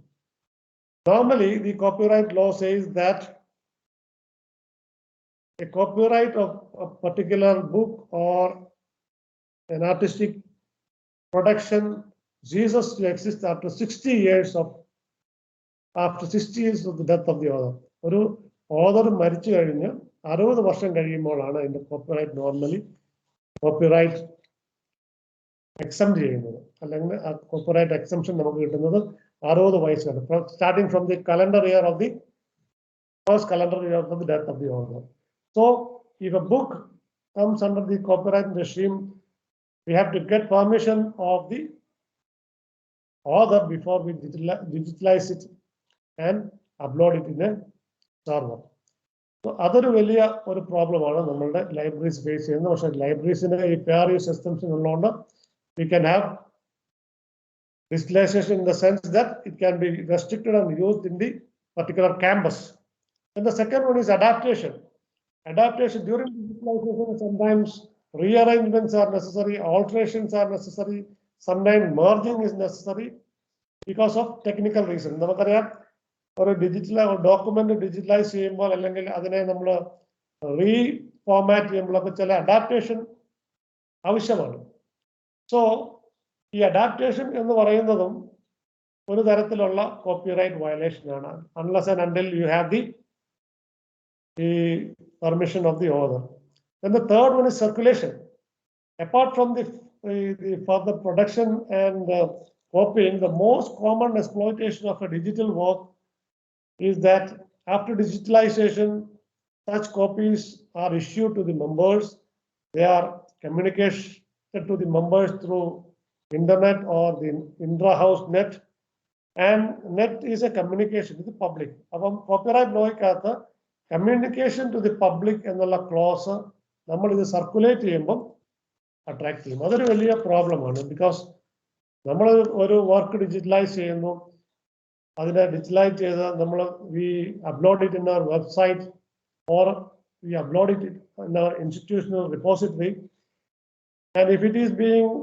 Normally, the copyright law says that a copyright of a particular book or an artistic production ceases to exist after 60 years of the death of the author. ഒരു author മരിച്ചു കഴിഞ്ഞ് 60 വർഷം കഴിയുമ്പോഴാണ് അതിന്റെ copyright normally copyright exempt ചെയ്യുന്നത്. അല്ലെങ്കിൽ ആ copyright എക്സംപ്ഷൻ നമുക്ക് കിട്ടുന്നത് 60 വയസ്സാണ്, starting from the calendar year of the first calendar year of the death of the author. So if a book comes under the copyright regime, we have to get permission of the author before we digitalize it and upload it in a server. So അതൊരു വലിയ ഒരു പ്രോബ്ലമാണ് നമ്മളുടെ libraries face ചെയ്യുന്നത്. പക്ഷേ ലൈബ്രറീസിന് ഈ fair use systems ഉള്ളതുകൊണ്ട് we can have digitalization in the sense that it can be restricted and used in the particular campus. And the second one is adaptation. Adaptation during digitalization, sometimes rearrangements are necessary, alterations are necessary, sometimes merging is necessary because of technical reasons. നമുക്കറിയാം ഒരു digital document digitalise ചെയ്യുമ്പോൾ അല്ലെങ്കിൽ അതിനെ നമ്മൾ format ചെയ്യുമ്പോഴൊക്കെ ചില adaptation ആവശ്യമാണ്. So ഈ adaptation എന്ന് പറയുന്നതും ഒരു തരത്തിലുള്ള കോപ്പിറൈറ്റ് വയലേഷൻ ആണ്, unless and until you have the permission of the author. Then the third one is circulation. Apart from the further production and copying, the most common exploitation of a digital work is that after digitalization, such copies are issued to the members. They are communicated to the members through internet or the intra-house net. And net is a communication to the public. Apam copyright law ikatha communication to the public ennulla clause nammal idu circulate cheyyumbom attract cheyum. Adoru veliya problem aanu, because നമ്മൾ ഒരു work digitalise ചെയ്യുന്നു, അതിനെ digitalise ചെയ്ത് നമ്മൾ we upload it in our website or we upload it in our institutional repository, and if it is being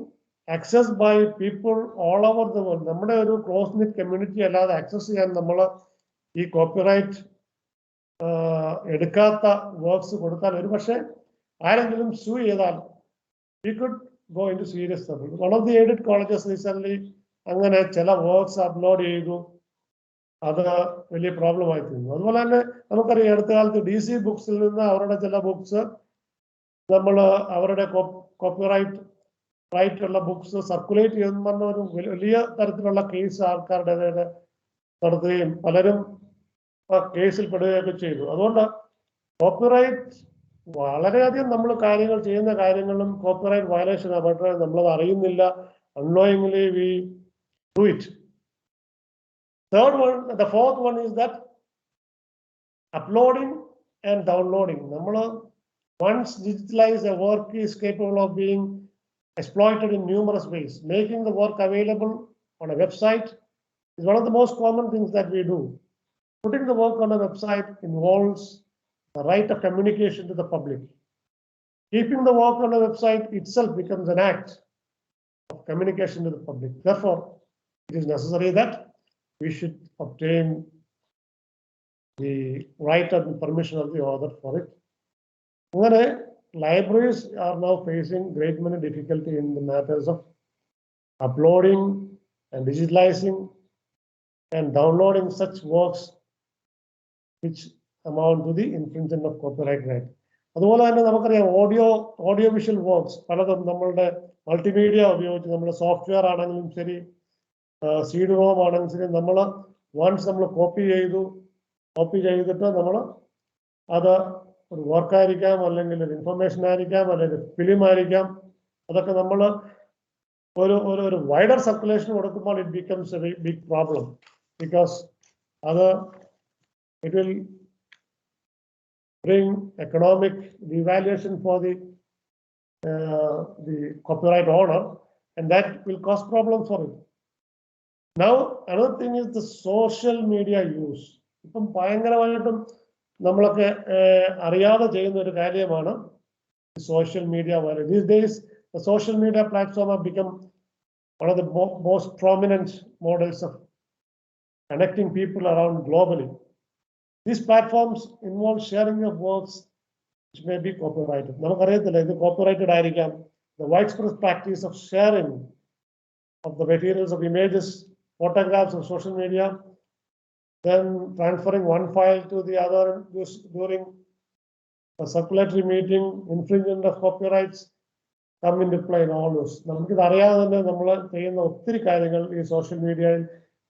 accessed by people all over the world, നമ്മുടെ ഒരു close net community അല്ലാതെ access ചെയ്യാൻ നമ്മൾ ഈ copyright എടുക്കാത്ത works കൊടുത്താൽ ഒരു പക്ഷേ ആരെങ്കിലും സൂ ചെയ്താൽ we could go into serious trouble. One of the aided colleges recently അങ്ങനെ ചില വർക്ക്സ് അപ്ലോഡ് ചെയ്തു, അത് വലിയ പ്രോബ്ലം ആയി തീർന്നു. അതുപോലെ തന്നെ നമുക്കറിയാം അടുത്ത കാലത്ത് DC ബുക്സിൽ നിന്ന് അവരുടെ ചില ബുക്സ് നമ്മൾ അവരുടെ കോപ്പിറൈറ്റ് ഉള്ള ബുക്സ് സർക്കുലേറ്റ് ചെയ്യുന്ന പറഞ്ഞ ഒരു വലിയ തരത്തിലുള്ള കേസ് ആൾക്കാരുടെ നടത്തുകയും പലരും കേസിൽ പെടുകയൊക്കെ ചെയ്തു. അതുകൊണ്ട് കോപ്പിറൈറ്റ് വളരെയധികം നമ്മൾ കാര്യങ്ങൾ ചെയ്യുന്ന കാര്യങ്ങളും കോപ്പിറൈറ്റ് വയലേഷൻ ആവട്ടെ, നമ്മളത് അറിയുന്നില്ല, unknowingly we do it. The fourth one is that uploading and downloading. നമ്മൾ once digitalized, a work is capable of being exploited in numerous ways. Making the work available on a website is one of the most common things that we do. Putting the work on a website involves the right of communication to the public. Keeping the work on a website itself becomes an act of communication to the public. Therefore, it is necessary that we should obtain the right and permission of the author for it. Libraries are now facing great many difficulty in the matters of uploading and digitalizing and downloading such works which amount to the infringement of copyright right. അതുപോലെ തന്നെ നമുക്കറിയാം audio visual works പലതും നമ്മളുടെ multimedia ഉപയോഗിച്ച് നമ്മുടെ software ആണെങ്കിലും ശരി, CD ROM ആണെങ്കിലും ശരി, നമ്മൾ വൺസ് നമ്മൾ കോപ്പി ചെയ്തിട്ട് നമ്മൾ അത് ഒരു വർക്കായിരിക്കാം, അല്ലെങ്കിൽ ഒരു ഇൻഫർമേഷൻ ആയിരിക്കാം, അല്ലെങ്കിൽ ഒരു ഫിലിം ആയിരിക്കാം, അതൊക്കെ നമ്മൾ ഒരു വൈഡർ സർക്കുലേഷൻ കൊടുക്കുമ്പോൾ it becomes a big problem, because അത് it will bring economic devaluation for the copyright owner, and that will cause problems for it. Now, another thing is the social media use. ഇപ്പം ഭയങ്കരമായിട്ടും നമ്മളൊക്കെ അറിയാതെ ചെയ്യുന്ന ഒരു കാര്യമാണ് social media. These days, the social media platform have become one of the most prominent models of connecting people around globally. These platforms involve sharing of works which may be copyrighted. നമുക്കറിയത്തില്ല ഇത് copyrighted ആയിരിക്കാം. The widespread practice of sharing of the materials of images, photographs of social media, then transferring one file to the other during a circulatory meeting, infringement of copyrights come into play in all this. നമുക്കിത് അറിയാതെ തന്നെ നമ്മൾ ചെയ്യുന്ന ഒത്തിരി കാര്യങ്ങൾ ഈ social മീഡിയയിൽ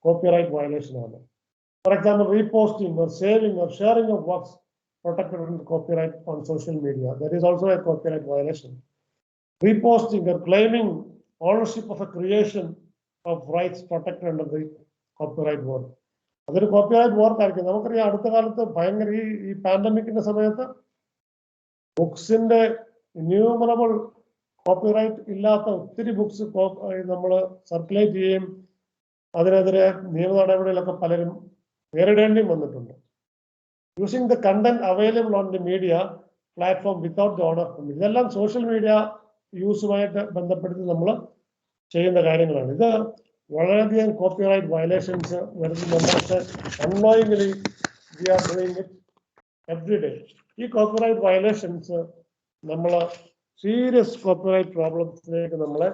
copyright violation ആണ്. For example, reposting or saving or sharing of works protected under copyright on social media. That is also a copyright violation. Reposting or claiming ownership of a creation of rights protected under the copyright work. അതൊരു copyright work ആയിരിക്കും. നമുക്കറിയാം അടുത്ത കാലത്ത് ഭയങ്കര ഈ പാൻഡമിക്കിന്റെ സമയത്ത് ബുക്സിന്റെ innumerable copyright ഇല്ലാത്ത ഒത്തിരി ബുക്സ് നമ്മൾ സർക്കുലേറ്റ് ചെയ്യുകയും അതിനെതിരെ നിയമ നടപടികളൊക്കെ പലരും നേരിടേണ്ടിയും വന്നിട്ടുണ്ട്. Using the content available on the media platform without the owner permission. ഇതെല്ലാം സോഷ്യൽ മീഡിയ യൂസുമായിട്ട് ബന്ധപ്പെടുത്തി നമ്മൾ ചെയ്യുന്ന കാര്യങ്ങളാണ്. ഇത് വളരെയധികം കോപ്പിറൈറ്റ് വയലേഷൻസ് വരുന്നുണ്ട്. പക്ഷേ unknowingly we are doing it every day. ഈ കോപ്പിറൈറ്റ് വയലേഷൻസ് നമ്മൾ സീരിയസ് കോപ്പിറൈറ്റ് പ്രോബ്ലംസിലേക്ക് നമ്മളെ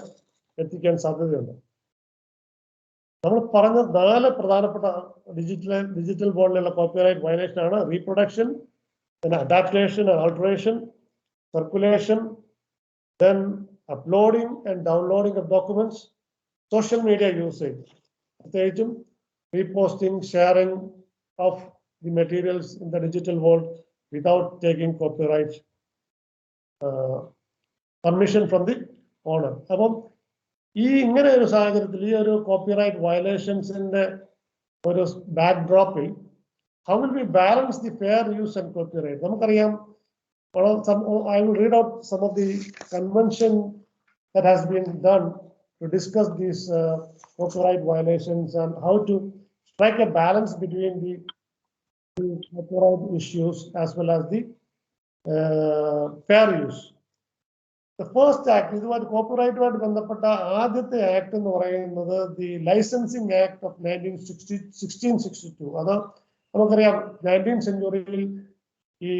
എത്തിക്കാൻ സാധ്യതയുണ്ട്. നമ്മൾ പറഞ്ഞ 4 പ്രധാനപ്പെട്ട ഡിജിറ്റൽ വേൾഡിലുള്ള കോപ്പിറൈറ്റ് വയലേഷൻ ആണ്: reproduction, adaptation and alteration, circulation, then uploading and downloading of documents, social media usage, പ്രത്യേകിച്ചും reposting, sharing of the materials in the digital world without taking copyright permission from the owner. അപ്പം ഇങ്ങനെ ഒരു സാഹചര്യത്തിൽ ഈ ഒരു copyright വയലേഷൻസിന്റെ ഒരു ബാക്ക്ഡ്രോപ്പിൽ how will we balance the fair use and copyright? നമുക്കറിയാം, I will read out some of the convention that has been done to discuss these copyright violations and how to strike a balance between the copyright issues as well as the fair use. The first act, ഇതുമായി കോപ്പിറൈറ്റുമായിട്ട് ബന്ധപ്പെട്ട ആദ്യത്തെ act എന്ന് പറയുന്നത് the Licensing Act of 1662. അത് നമുക്കറിയാം 19th century ഈ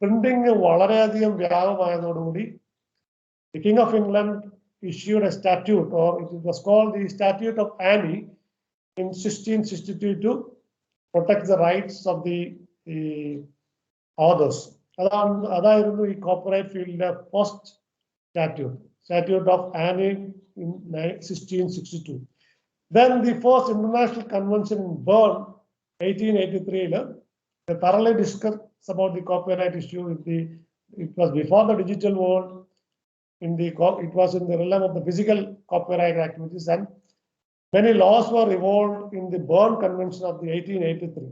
printing വളരെയധികം വ്യാപകമായതോടുകൂടി the King of England issued a statute, or it was called the Statute of Anne in 1662 to protect the rights of the authors. അതായിരുന്നു ഈ copyright ഫീൽഡിലെ first statute of Anne in 1662. Then the first international convention in Bern 1883 they thoroughly discussed about the copyright issue. It was before the digital world. It was in the realm of the physical copyright activities, and many laws were evolved in the Bern Convention of the 1883.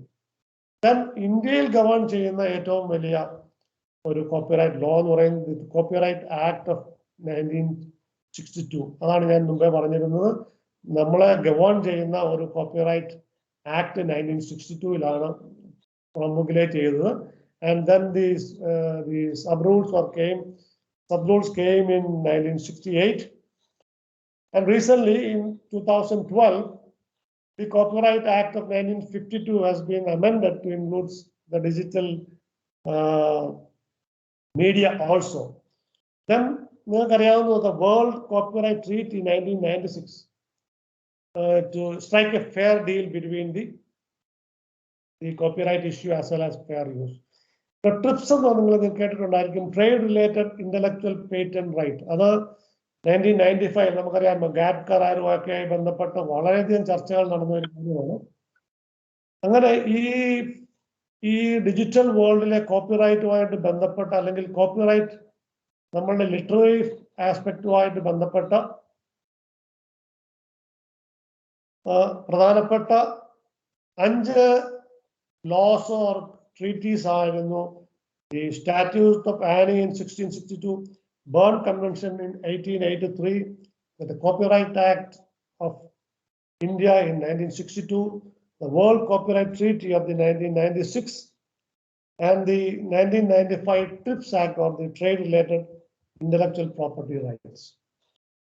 Then ഇന്ത്യയിൽ ഗവൺ ചെയ്യുന്ന ഏറ്റവും വലിയ ഒരു copyright law എന്ന് പറയുന്നത് copyright act of 1962. അതാണ് ഞാൻ മുമ്പേ പറഞ്ഞിരുന്നത്. നമ്മളെ ഗവൺ ചെയ്യുന്ന ഒരു കോപ്പിറൈറ്റ് ആക്ട് 1962 promulgate ചെയ്തത്. And then these sub-rules came in 1968. And recently in 2012, the Copyright Act of 1952 has been amended to include the digital media also. Then the World Copyright Treaty 1996 to strike a fair deal between the copyright issue as well as fair use. The TRIPS trade related intellectual patent right. Other 1995 നമുക്കറിയാം Gat കരാറുമൊക്കെ ബന്ധപ്പെട്ട വളരെയധികം ചർച്ചകൾ നടന്ന ഒരു കാര്യമാണ്. അങ്ങനെ ഈ digital വേൾഡിലെ കോപ്പിറൈറ്റുമായിട്ട് ബന്ധപ്പെട്ട അല്ലെങ്കിൽ കോപ്പിറൈറ്റ് നമ്മളുടെ ലിറ്റററി ആസ്പെക്റ്റുമായിട്ട് ബന്ധപ്പെട്ട പ്രധാനപ്പെട്ട 5 laws or treaties ആയിരുന്നു the Statute of Anne in 1662, Bern Convention in 1883, the Copyright Act of India in 1962, the World Copyright Treaty of the 1996, and the 1995 TRIPS Act, or the Trade Related Intellectual Property Rights.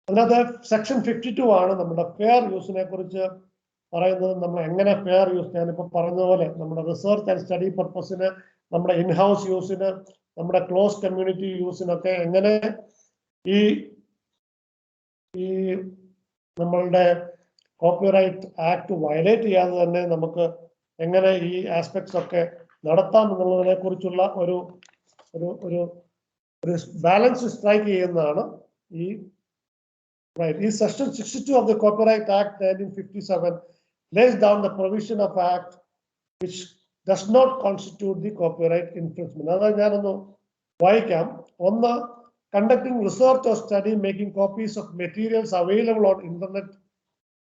Another section 52 ആണ് നമ്മുടെ fair യൂസിനെ കുറിച്ച് പറയുന്നത്. നമ്മൾ എങ്ങനെ fair use, ഞാനിപ്പോൾ പറഞ്ഞതുപോലെ നമ്മുടെ research and study പർപ്പസിന്, നമ്മുടെ ഇൻഹൗസ് യൂസിന്, നമ്മുടെ ക്ലോസ് കമ്മ്യൂണിറ്റി യൂസിനൊക്കെ എങ്ങനെ ഈ നമ്മളുടെ കോപ്പിറൈറ്റ് ആക്ട് വയലേറ്റ് ചെയ്യാതെ തന്നെ നമുക്ക് എങ്ങനെ ഈ ആസ്പെക്ട്സ് ഒക്കെ നടത്താം എന്നുള്ളതിനെ കുറിച്ചുള്ള ഒരു ബാലൻസ് സ്ട്രൈക്ക് ചെയ്യുന്നതാണ് ഈ റൈറ്റ്. ഈ section 62 of the Copyright Act 1957 lays down the provision of act which does not constitute the copyright infringement. അതായത് ഞാനൊന്ന് വായിക്കാം. ഒന്ന്, conducting research or study, making copies of materials available on internet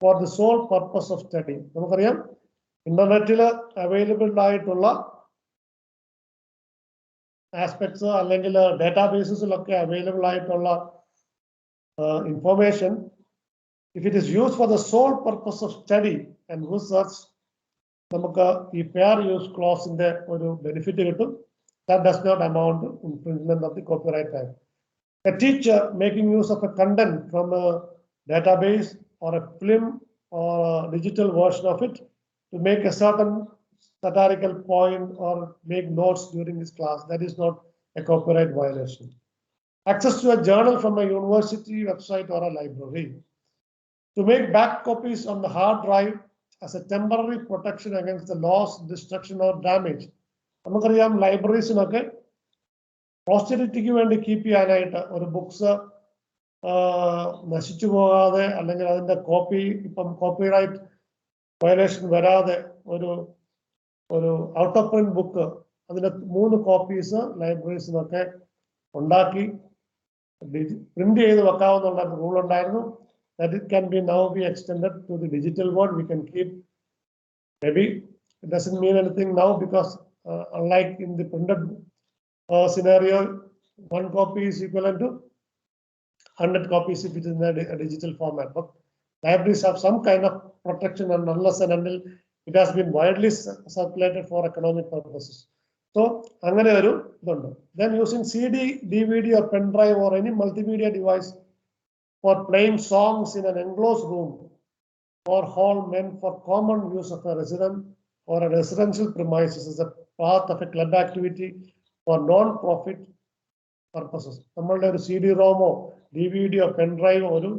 for the sole purpose of study. നമുക്കറിയാം ഇന്റർനെറ്റിൽ available ആയിട്ടുള്ള aspects അല്ലെങ്കിൽ ഡേറ്റാബേസിലൊക്കെ available ആയിട്ടുള്ള information, if it is used for the sole purpose of study and research, നമുക്ക് ഈ fair use clause ന്റെ ഒരു benefit കിട്ടും. That does not amount to infringement of the Copyright Act. A teacher making use of a content from a database or a film or a digital version of it to make a certain satirical point or make notes during his class, that is not a copyright violation. access to a journal from a university website or a library, to make back copies on the hard drive as a temporary protection against the loss, destruction or damage. നമുക്കറിയാം ലൈബ്രറീസിനൊക്കെ പോസ്റ്ററിറ്റിക്ക് വേണ്ടി keep ചെയ്യാനായിട്ട് ഒരു books നശിച്ചു പോകാതെ അല്ലെങ്കിൽ അതിന്റെ copy ഇപ്പം copyright violation വരാതെ ഒരു ഔട്ട് ഓഫ് പ്രിന്റ് ബുക്ക് അതിന്റെ 3 കോപ്പീസ് ലൈബ്രറീസിനൊക്കെ ഉണ്ടാക്കി പ്രിന്റ് ചെയ്ത് വെക്കാവുന്ന റൂൾ ഉണ്ടായിരുന്നു. That it can be now be extended to the digital world. We can keep, maybe it doesn't mean anything now because unlike in the printed scenario, 1 copy is equivalent to 100 copies if it is in a digital format. But libraries have some kind of protection, and unless and until it has been widely circulated for economic purposes. So, angane oru idundu. Then using CD, DVD or pen drive or any multimedia device for playing songs in an enclosed room or hall meant for common use of a resident or a residential premises as a part of a club activity for non-profit purposes. നമ്മളുടെ ഒരു CD-ROM ഓ DVD ഓ pen ഡ്രൈവോ ഒരു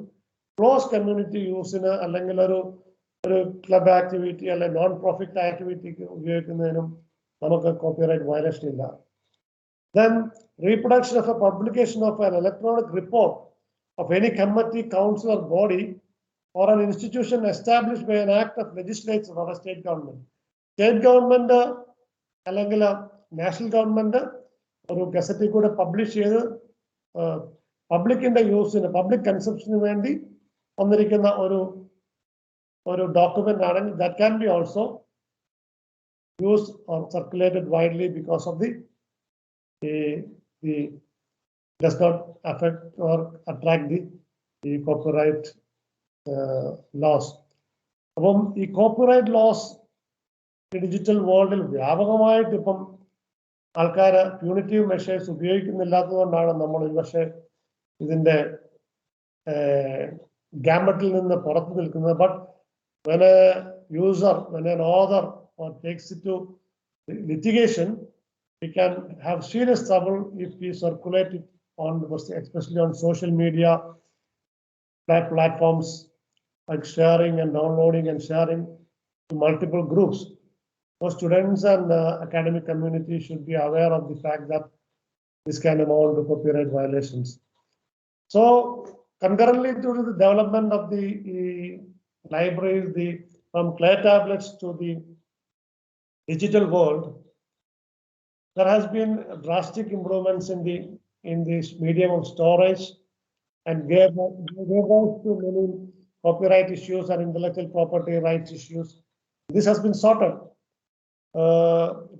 close community യൂസിന് അല്ലെങ്കിൽ ഒരു club activity അല്ലെങ്കിൽ non profit ആക്ടിവിറ്റിക്ക് ഉപയോഗിക്കുന്നതിനും നമുക്ക് copyright violation ഇല്ല. Then reproduction of a publication of an electronic report of any committee, council or body or an institution established by an act of legislature or a state government. State government അല്ലെങ്കിൽ national government ഒരു ഗസറ്റിൽ കൂടെ publish ചെയ്ത് പബ്ലിക്കിന്റെ യൂസിന് public കൺസംപ്ഷന് വേണ്ടി വന്നിരിക്കുന്ന ഒരു document ആണെങ്കിൽ that can be also used or circulated widely because of the does not affect or attract the copyright laws. അപ്പം ഈ കോപ്പിറൈറ്റ് ലോസ് ഡിജിറ്റൽ വേൾഡിൽ വ്യാപകമായിട്ട് ഇപ്പം ആൾക്കാർ പ്യൂണിറ്റീവ് മെഷേഴ്സ് ഉപയോഗിക്കുന്നില്ലാത്തതുകൊണ്ടാണ് നമ്മൾ ഒരുപക്ഷെ ഇതിന്റെ ഗാമ്പറ്റിൽ നിന്ന് പുറത്തു നിൽക്കുന്നത്. But when a user, when an author takes it to litigation, we can have serious trouble if we circulate it on, especially on social media platforms like sharing and downloading and sharing to multiple groups. So students and academic community should be aware of the fact that this can amount to copyright violations. So concurrently to the development of the libraries, from clay tablets to the digital world, there has been drastic improvements in this medium of storage and gave rise to many copyright issues and intellectual property rights issues. This has been sorted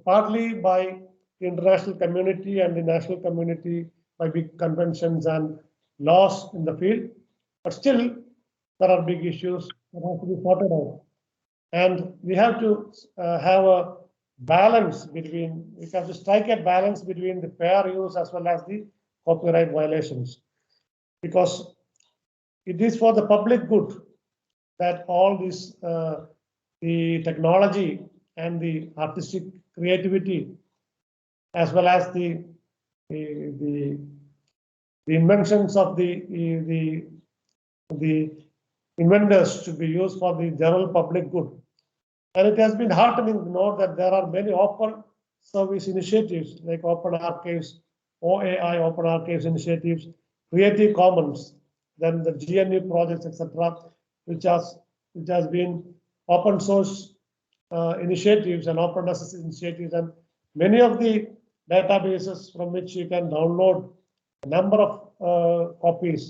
partly by the international community and the national community by big conventions and laws in the field, but still there are big issues that have to be sorted out. And we have to have a balance between, we have to strike a balance between the fair use as well as the copyright violations, because it is for the public good that all this, the technology and the artistic creativity as well as the inventions of the inventors should be used for the general public good. And it has been heartening to note that there are many open service initiatives like Open Archives, OAI Open Archives initiatives, Creative Commons, then the GNU projects, etc., which has been open source initiatives and open access initiatives, and many of the databases from which you can download a number of copies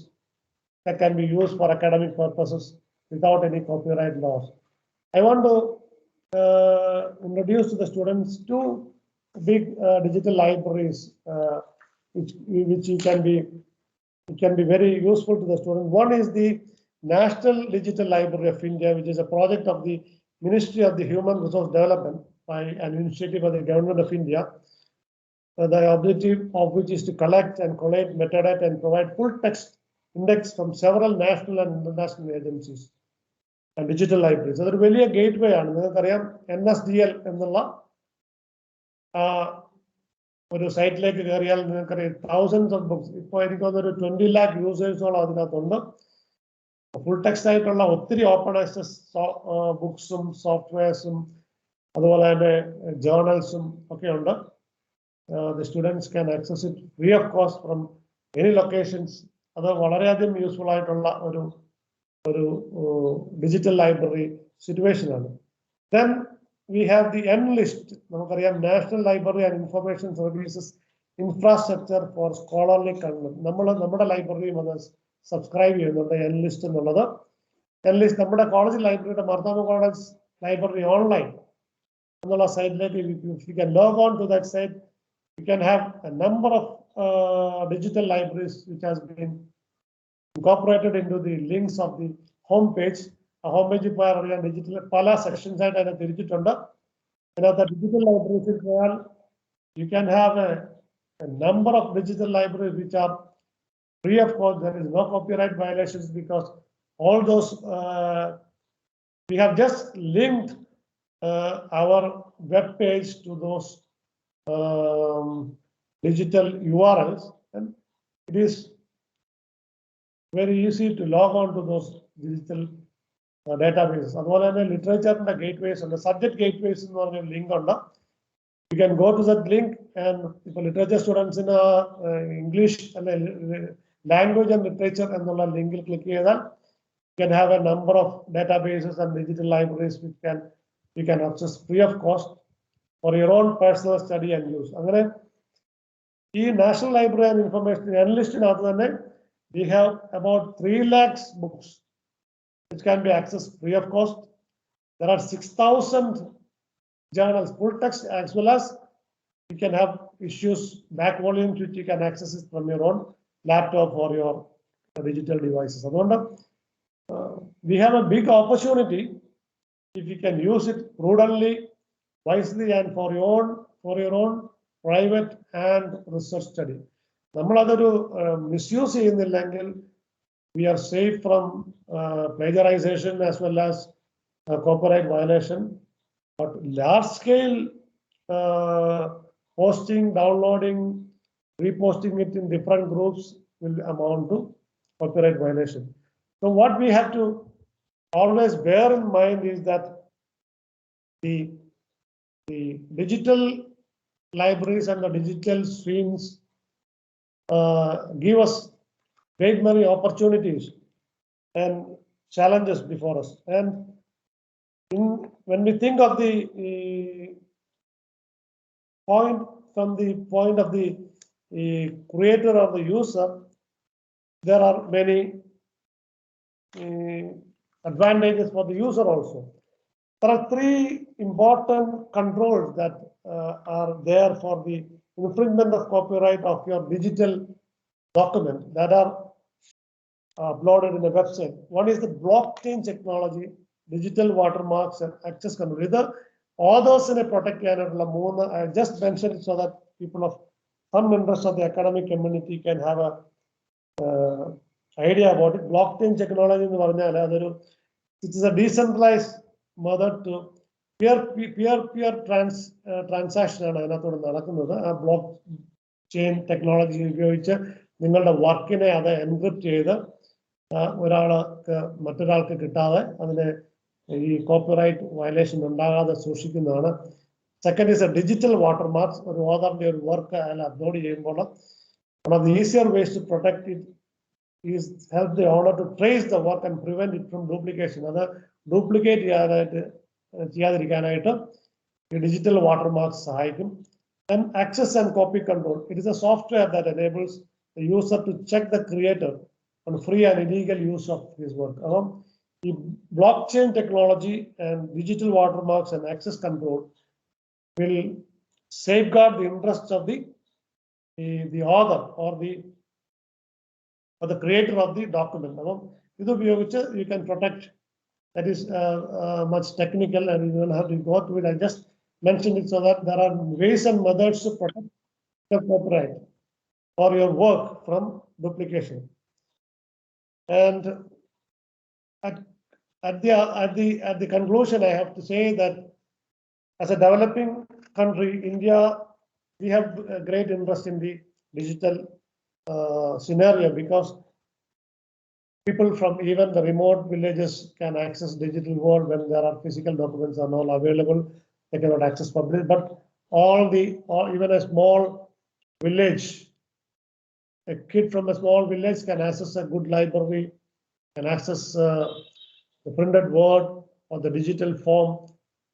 that can be used for academic purposes without any copyright laws. I want to introduce to the students 2 big digital libraries which can be very useful to the students. One is the National Digital Library of India, which is a project of the Ministry of the Human Resource Development by an initiative of the Government of India. The objective of which is to collect and collate metadata and provide full text index from several national and international agencies and digital libraries. അതൊരു വലിയ gate വേ ആണ്. നിങ്ങൾക്കറിയാം NSDL എന്നുള്ള ഒരു സൈറ്റിലേക്ക് കയറിയാൽ നിങ്ങൾക്കറിയാം thousands of books. ഇപ്പോൾ എനിക്ക് തോന്നുന്നു ഒരു 20 lakh യൂസേഴ്സോളം അതിനകത്തുണ്ട്. ഫുൾ ടെക്സ്റ്റ് ആയിട്ടുള്ള ഒത്തിരി ഓപ്പൺ ആക്സസ് ബുക്സും സോഫ്റ്റ്വെയർസും അതുപോലെ തന്നെ ജേർണൽസും ഒക്കെ ഉണ്ട്. The students can access it free of cost from any locations. അത് വളരെയധികം യൂസ്ഫുൾ ആയിട്ടുള്ള ഒരു ഡിജിറ്റൽ ലൈബ്രറി സിറ്റുവേഷൻ ആണ്. Then we have the N list. നമുക്കറിയാം national library and information services infrastructure four scholarly content. നമ്മുടെ ലൈബ്രറിയും അത് സബ്സ്ക്രൈബ് ചെയ്യുന്നുണ്ട് N list എന്നുള്ളത്. N ലിസ്റ്റ് നമ്മുടെ കോളേജ് ലൈബ്രറിയുടെ മാർത്തോമ കോളേജ് ലൈബ്രറി ഓൺലൈൻ എന്നുള്ള സൈറ്റിലേക്ക് you can log on to that site. You can have a number of digital libraries which has been incorporated into the links of the home page. A home page ഇപ്പോൾ digital പല sections ആയിട്ട് അതിനെ തിരിച്ചിട്ടുണ്ട്. അതിനകത്ത് digital libraries you can have a number of digital libraries which are free of cost. There is no copyright violations because all those we have just linked our web page to those digital URLs, and it is very easy to log on to those digital databases. അതുപോലെ തന്നെ ലിറ്ററേച്ചറിന്റെ gateways ഉണ്ട്, subject gateways എന്ന് പറഞ്ഞ link ഉണ്ട്. You can go to that link and ഇപ്പോൾ literature സ്റ്റുഡൻസിന് English അല്ലെ language and literature എന്നുള്ള ലിങ്കിൽ ക്ലിക്ക് ചെയ്താൽ you can have a number of databases and digital libraries which you can access free of cost for your own personal study and use. അങ്ങനെ ഈ national library and information അനലിസ്റ്റിനകത്ത് തന്നെ we have about 3 lakhs books which can be accessed free of cost. There are 6,000 journals, full text, as well as you can have issues, back volumes, which you can access it from your own laptop or your digital devices. അതുകൊണ്ട് we have a big opportunity if you can use it prudently, wisely, and for your own private and research study. നമ്മൾ അതൊരു misuse ചെയ്യുന്നില്ലെങ്കിൽ we are safe from plagiarization as well as copyright violation. But large scale posting, downloading, reposting it in different groups will amount to copyright violation. So what we have to always bear in mind is that the digital libraries and the digital streams give us great many opportunities and challenges before us. And when we think of the point from the point of the creator or the user, there are many advantages for the user also. There are 3 important controls that are there for the infringement of copyright of your digital document that are uploaded in a website. One is the blockchain technology, digital watermarks, and access control. ഇത് authors-നെ protect ചെയ്യാനായിട്ടുള്ള 3 I just mentioned it so that people of some interest of the academic community can have a idea about it. Blockchain technology എന്ന് പറഞ്ഞാൽ അതൊരു it is a decentralized method to peer transaction ആണ് അതിനകത്തോട് നടക്കുന്നത്. ആ block chain technology ഉപയോഗിച്ച് നിങ്ങളുടെ വർക്കിനെ അത് എൻക്രിപ്റ്റ് ചെയ്ത് ഒരാൾക്ക് മറ്റൊരാൾക്ക് കിട്ടാതെ അതിനെ ഈ കോപ്പിറൈറ്റ് വയലേഷൻ ഉണ്ടാകാതെ സൂക്ഷിക്കുന്നതാണ്. Second is a digital watermarks. ഒരു ഓതറിന്റെ ഒരു വർക്ക് അതിൽ അപ്ലോഡ് ചെയ്യുമ്പോൾ one of the easier ways to protect it is help the owner to trace the work and prevent it from duplication. അത് ഡ്യൂപ്ലിക്കേറ്റ് ചെയ്യാതിരിക്കാനായിട്ട് ഈ digital വാട്ടർമാർക്സ് സഹായിക്കും. And access and copy control. It is a software that enables the user to check the creator on free and illegal use of his work. The blockchain technology and digital watermarks and access control will safeguard the interests of the author or the creator of the document. This ഉപയോഗിച്ച് you can protect. That is much technical and you don't have to go through it. I just mentioned it so that there are ways and methods to protect the copyright or your work from duplication. And at the conclusion, I have to say that as a developing country, India we have a great interest in the digital scenario, because people from even the remote villages can access digital world when there are physical documents are not available. They cannot access public, but even a small village, a kid from a small village can access a good library, can access the printed word or the digital form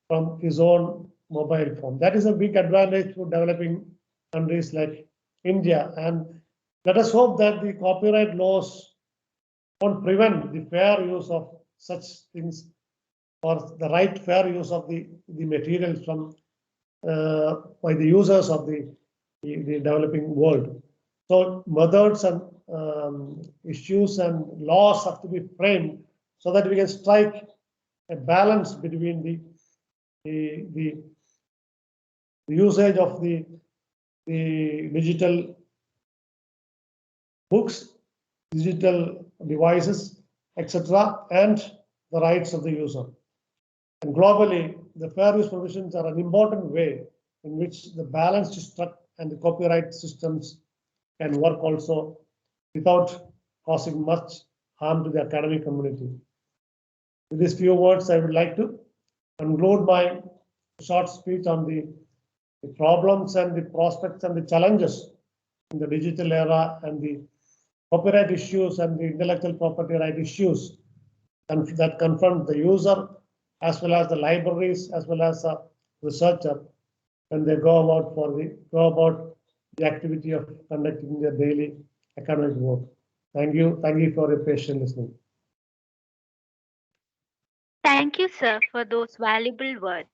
from his own mobile phone. That is a big advantage for developing countries like India. And let us hope that the copyright laws won't prevent the fair use of such things, or the right fair use of the materials from by the users of the developing world. So methods and issues and laws have to be framed so that we can strike a balance between the usage of the digital books, digital devices, etc., and the rights of the user. And globally, the fair use provisions are an important way in which the balance is struck and the copyright systems can work also without causing much harm to the academic community. With these few words, I would like to conclude my short speech on the problems and the prospects and the challenges in the digital era, and the copyright issues and the intellectual property right issues that confront the user, as well as the libraries, as well as a researcher when they go about the activity of conducting their daily academic work. Thank you for your patient listening. Thank you, sir, for those valuable words.